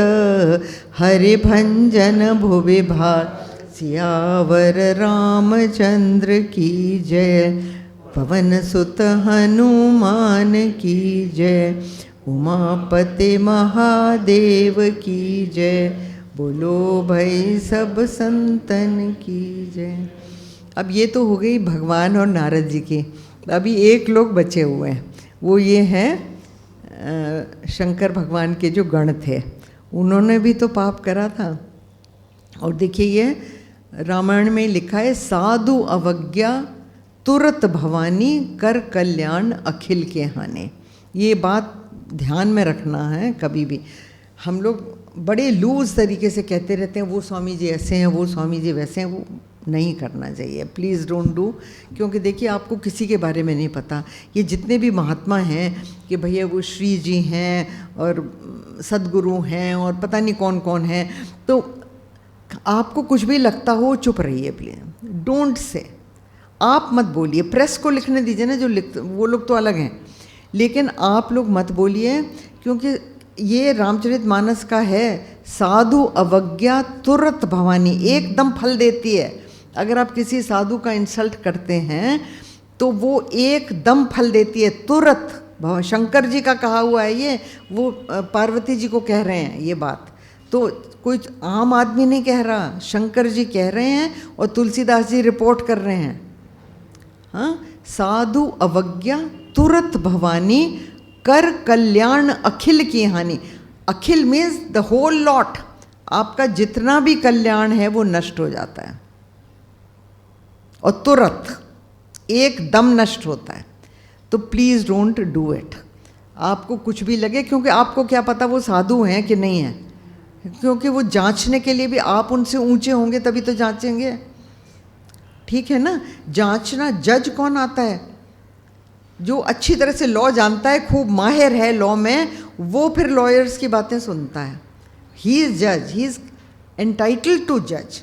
S2: हरि भंजन भुवि भार। सियावर रामचंद्र की जय, पवन सुत हनुमान की जय। उमापति महादेव की जय, बोलो भाई सब संतन की जय। अब ये तो हो गई भगवान और नारद जी की। अभी एक लोग बचे हुए हैं, वो ये हैं शंकर भगवान के जो गण थे। उन्होंने भी तो पाप करा था। और देखिए, ये रामायण में लिखा है, साधु अवज्ञा तुरत भवानी, कर कल्याण अखिल के हाने। ये बात ध्यान में रखना है कभी भी। हम लोग बड़े लूज तरीके से कहते रहते हैं वो स्वामी जी ऐसे हैं, वो स्वामी जी वैसे हैं, वो नहीं करना चाहिए। प्लीज़ डोंट डू, क्योंकि देखिए आपको किसी के बारे में नहीं पता। ये जितने भी महात्मा हैं कि भैया वो श्री जी हैं और सदगुरु हैं और पता नहीं कौन कौन है, तो आपको कुछ भी लगता हो चुप रहिए प्लीज, डोंट से, आप मत बोलिए। प्रेस को लिखने दीजिए ना, जो लिख वो लोग तो अलग हैं, लेकिन आप लोग मत बोलिए, क्योंकि ये रामचरितमानस का है, साधु अवज्ञा तुरत भवानी, एकदम फल देती है। अगर आप किसी साधु का इंसल्ट करते हैं तो वो एकदम फल देती है तुरंत। शंकर जी का कहा हुआ है ये, वो पार्वती जी को कह रहे हैं ये बात, तो कोई आम आदमी नहीं कह रहा, शंकर जी कह रहे हैं और तुलसीदास जी रिपोर्ट कर रहे हैं। हाँ, साधु अवज्ञा तुरत भवानी, कर कल्याण अखिल की हानि। अखिल मीन्स द होल लॉट, आपका जितना भी कल्याण है वो नष्ट हो जाता है और तुरंत एकदम नष्ट होता है। तो प्लीज़ डोंट डू इट। आपको कुछ भी लगे, क्योंकि आपको क्या पता वो साधु हैं कि नहीं हैं, क्योंकि वो जांचने के लिए भी आप उनसे ऊंचे होंगे तभी तो जांचेंगे, ठीक है ना। जांचना, जज कौन आता है? जो अच्छी तरह से लॉ जानता है, खूब माहिर है लॉ में, वो फिर लॉयर्स की बातें सुनता है। ही इज़ जज, ही इज़ एंटाइटल्ड टू जज,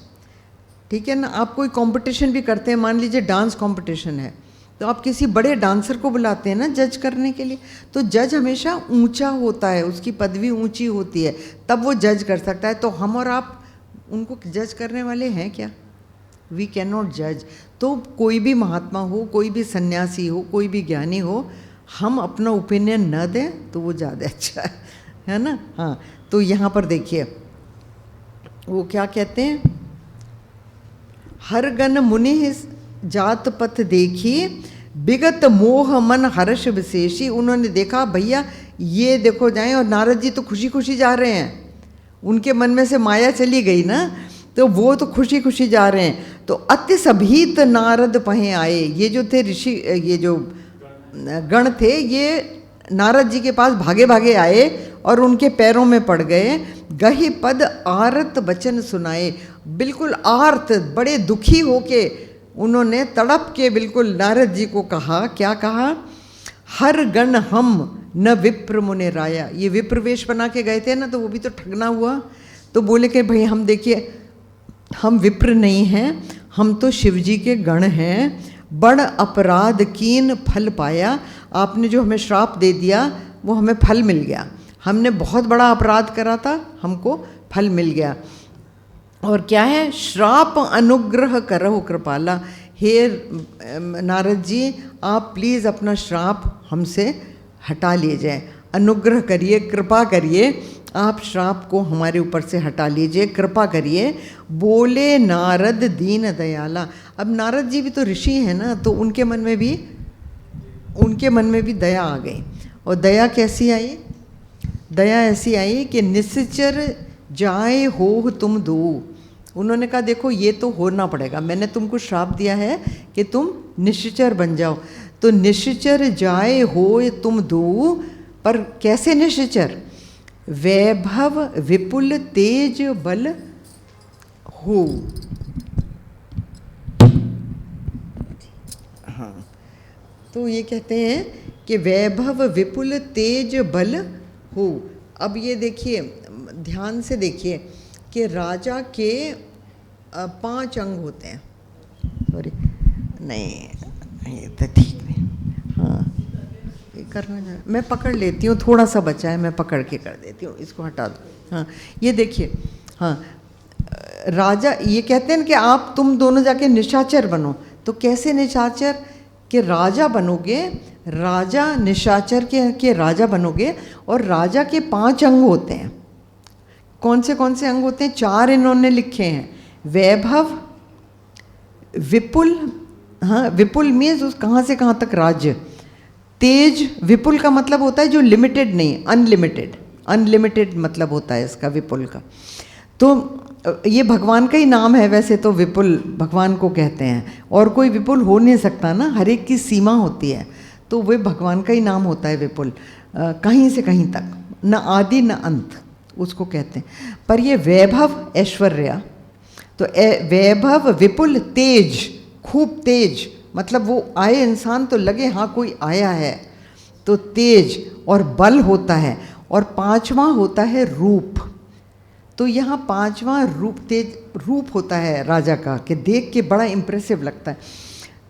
S2: ठीक है ना। आप कोई कंपटीशन भी करते हैं, मान लीजिए डांस कंपटीशन है, तो आप किसी बड़े डांसर को बुलाते हैं ना जज करने के लिए, तो जज हमेशा ऊंचा होता है, उसकी पदवी ऊंची होती है, तब वो जज कर सकता है। तो हम और आप उनको जज करने वाले हैं क्या? वी कैन नॉट जज। तो कोई भी महात्मा हो, कोई भी सन्यासी हो, कोई भी ज्ञानी हो, हम अपना ओपिनियन न दें तो वो ज़्यादा अच्छा है ना। हाँ, तो यहाँ पर देखिए वो क्या कहते हैं, हर गण मुनि जात पथ देखी, विगत मोह मन हर्ष विशेषी। उन्होंने देखा भैया ये देखो जाएं, और नारद जी तो खुशी खुशी जा रहे हैं, उनके मन में से माया चली गई ना, तो वो तो खुशी खुशी जा रहे हैं। तो अति सभीत नारद पहे आए, ये जो थे ऋषि, ये जो गण थे, ये नारद जी के पास भागे भागे आए और उनके पैरों में पड़ गए। गहि पद आरत वचन सुनाए, बिल्कुल आर्त, बड़े दुखी होके उन्होंने तड़प के बिल्कुल नारद जी को कहा, क्या कहा, हर गण हम न विप्र मुने राया। ये विप्र वेश बना के गए थे ना, तो वो भी तो ठगना हुआ। तो बोले कि भाई हम देखिए, हम विप्र नहीं हैं, हम तो शिवजी के गण हैं। बड़ अपराध कीन फल पाया, आपने जो हमें श्राप दे दिया वो हमें फल मिल गया। हमने बहुत बड़ा अपराध करा था, हमको फल मिल गया। और क्या है, श्राप अनुग्रह करहु कृपाला। हे नारद जी, आप प्लीज़ अपना श्राप हमसे हटा लीजिए, अनुग्रह करिए, कृपा करिए, आप श्राप को हमारे ऊपर से हटा लीजिए, कृपा करिए। बोले नारद दीन दयाला। अब नारद जी भी तो ऋषि हैं ना, तो उनके मन में भी दया आ गई। और दया कैसी आई? दया ऐसी आई कि निश्चर जाए हो तुम दो। उन्होंने कहा देखो ये तो होना पड़ेगा, मैंने तुमको श्राप दिया है कि तुम निश्चर बन जाओ, तो निश्चर जाए हो तुम दो। पर कैसे निश्चर? वैभव विपुल तेज बल हो। हाँ, तो ये कहते हैं कि वैभव विपुल तेज बल हो। अब ये देखिए, ध्यान से देखिए कि राजा के 5 अंग होते हैं। सॉरी, नहीं ये तो ठीक नहीं, हाँ ये करना, मैं पकड़ लेती हूँ, थोड़ा सा बचा है, मैं पकड़ के कर देती हूँ, इसको हटा दो। हाँ, ये देखिए, हाँ राजा, ये कहते हैं कि आप तुम दोनों जाके निशाचर बनो। तो कैसे निशाचर? कि राजा बनोगे, राजा निशाचर के राजा बनोगे, और राजा के 5 अंग होते हैं। कौन से अंग होते हैं? 4 इन्होंने लिखे हैं। वैभव, विपुल, हाँ विपुल मीन्स उस कहाँ से कहाँ तक राज्य। तेज, विपुल का मतलब होता है जो लिमिटेड नहीं, अनलिमिटेड, अनलिमिटेड मतलब होता है इसका विपुल का। तो ये भगवान का ही नाम है वैसे तो, विपुल भगवान को कहते हैं, और कोई विपुल हो नहीं सकता ना, हर एक की सीमा होती है, तो वे भगवान का ही नाम होता है विपुल। कहीं से कहीं तक, न आदि न अंत उसको कहते हैं। पर ये वैभव ऐश्वर्य, तो वैभव विपुल तेज, खूब तेज, मतलब वो आए इंसान तो लगे हाँ कोई आया है, तो तेज और बल होता है। और पांचवा होता है रूप, तो यहाँ पांचवा रूप, तेज रूप होता है राजा का, कि देख के बड़ा इम्प्रेसिव लगता है।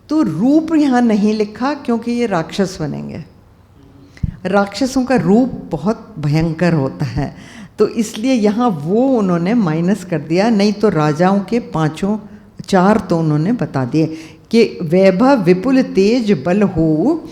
S2: तो रूप यहाँ नहीं लिखा क्योंकि ये राक्षस बनेंगे, राक्षसों का रूप बहुत भयंकर होता है, तो इसलिए यहाँ वो उन्होंने माइनस कर दिया। नहीं तो राजाओं के पांचों चार तो उन्होंने बता दिए कि वैभव विपुल तेज बल हो,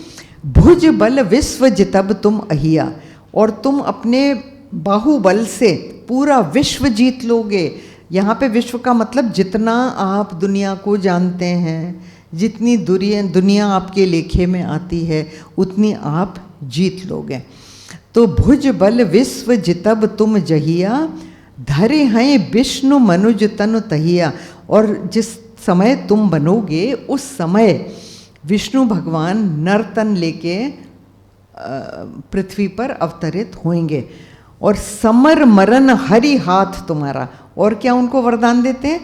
S2: भुज बल विश्व जितब तुम अहिया, और तुम अपने बाहुबल से पूरा विश्व जीत लोगे। यहाँ पे विश्व का मतलब जितना आप दुनिया को जानते हैं, जितनी दुनिया आपके लेखे में आती है, उतनी आप जीत लोगे। तो भुज बल विश्व जितब तुम जहिया, धरे हैं विष्णु मनुज तनु तहिया। और जिस समय तुम बनोगे उस समय विष्णु भगवान नर्तन लेके पृथ्वी पर अवतरित होंगे। और समर मरण हरि हाथ तुम्हारा, और क्या उनको वरदान देते हैं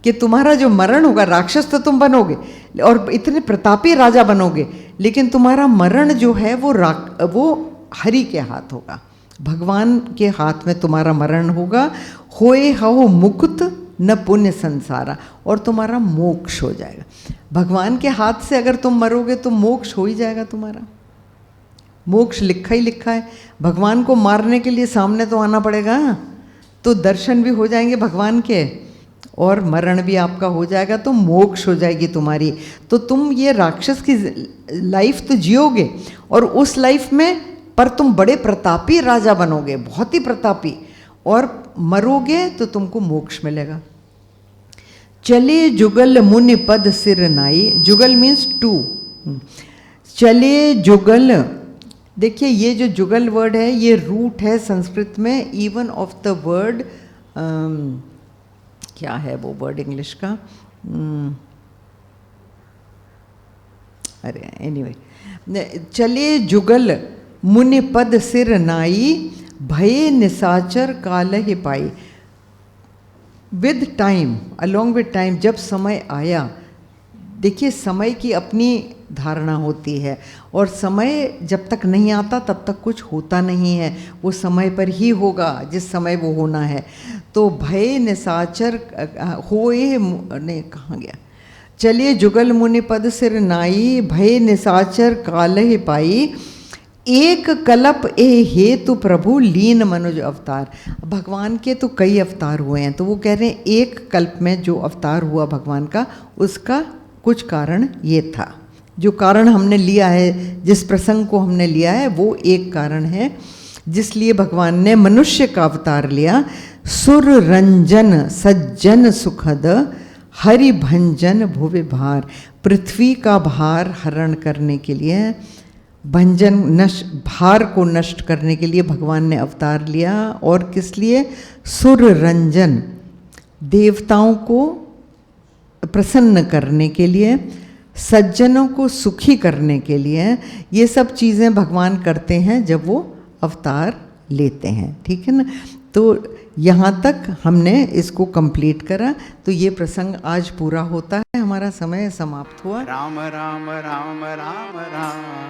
S2: कि तुम्हारा जो मरण होगा, राक्षस तो तुम बनोगे और इतने प्रतापी राजा बनोगे, लेकिन तुम्हारा मरण जो है वो हरि के हाथ होगा, भगवान के हाथ में तुम्हारा मरण होगा। होए हो मुकुत न पुण्य संसारा, और तुम्हारा मोक्ष हो जाएगा। भगवान के हाथ से अगर तुम मरोगे तो मोक्ष हो ही जाएगा तुम्हारा, मोक्ष लिखा ही लिखा है। भगवान को मारने के लिए सामने तो आना पड़ेगा, तो दर्शन भी हो जाएंगे भगवान के और मरण भी आपका हो जाएगा, तो मोक्ष हो जाएगी तुम्हारी। तो तुम ये राक्षस की लाइफ तो जियोगे, और उस लाइफ में पर तुम बड़े प्रतापी राजा बनोगे, बहुत ही प्रतापी, और मरोगे तो तुमको मोक्ष मिलेगा। चले जुगल मुनि पद सिर नाई, जुगल मीन्स टू, चले जुगल, देखिए ये जो जुगल वर्ड है ये रूट है संस्कृत में इवन ऑफ द वर्ड, क्या है वो वर्ड इंग्लिश का, अरे एनीवे, चले जुगल मुनि पद सिर नाई, भये निसाचर कालहि पाई। With time, along with time, जब समय आया, देखिए समय की अपनी धारणा होती है, और समय जब तक नहीं आता तब तक कुछ होता नहीं है, वो समय पर ही होगा जिस समय वो होना है। तो भय निसाचर होए, ने कहाँ गया, चलिए जुगल मुनि पद सिर नाई, भय निसाचर कालहि पाई, एक कल्प ए हेतु प्रभु लीन मनुज अवतार। भगवान के तो कई अवतार हुए हैं, तो वो कह रहे हैं एक कल्प में जो अवतार हुआ भगवान का, उसका कुछ कारण ये था। जो कारण हमने लिया है, जिस प्रसंग को हमने लिया है, वो एक कारण है जिसलिए भगवान ने मनुष्य का अवतार लिया। सुर रंजन सज्जन सुखद, हरि भंजन भुवि भार। पृथ्वी का भार हरण करने के लिए, भंजन नष्ट, भार को नष्ट करने के लिए भगवान ने अवतार लिया। और किस लिए? सुर रंजन, देवताओं को प्रसन्न करने के लिए, सज्जनों को सुखी करने के लिए। ये सब चीज़ें भगवान करते हैं जब वो अवतार लेते हैं, ठीक है ना। तो यहाँ तक हमने इसको कंप्लीट करा, तो ये प्रसंग आज पूरा होता है, हमारा समय समाप्त हुआ।
S1: राम राम राम राम राम।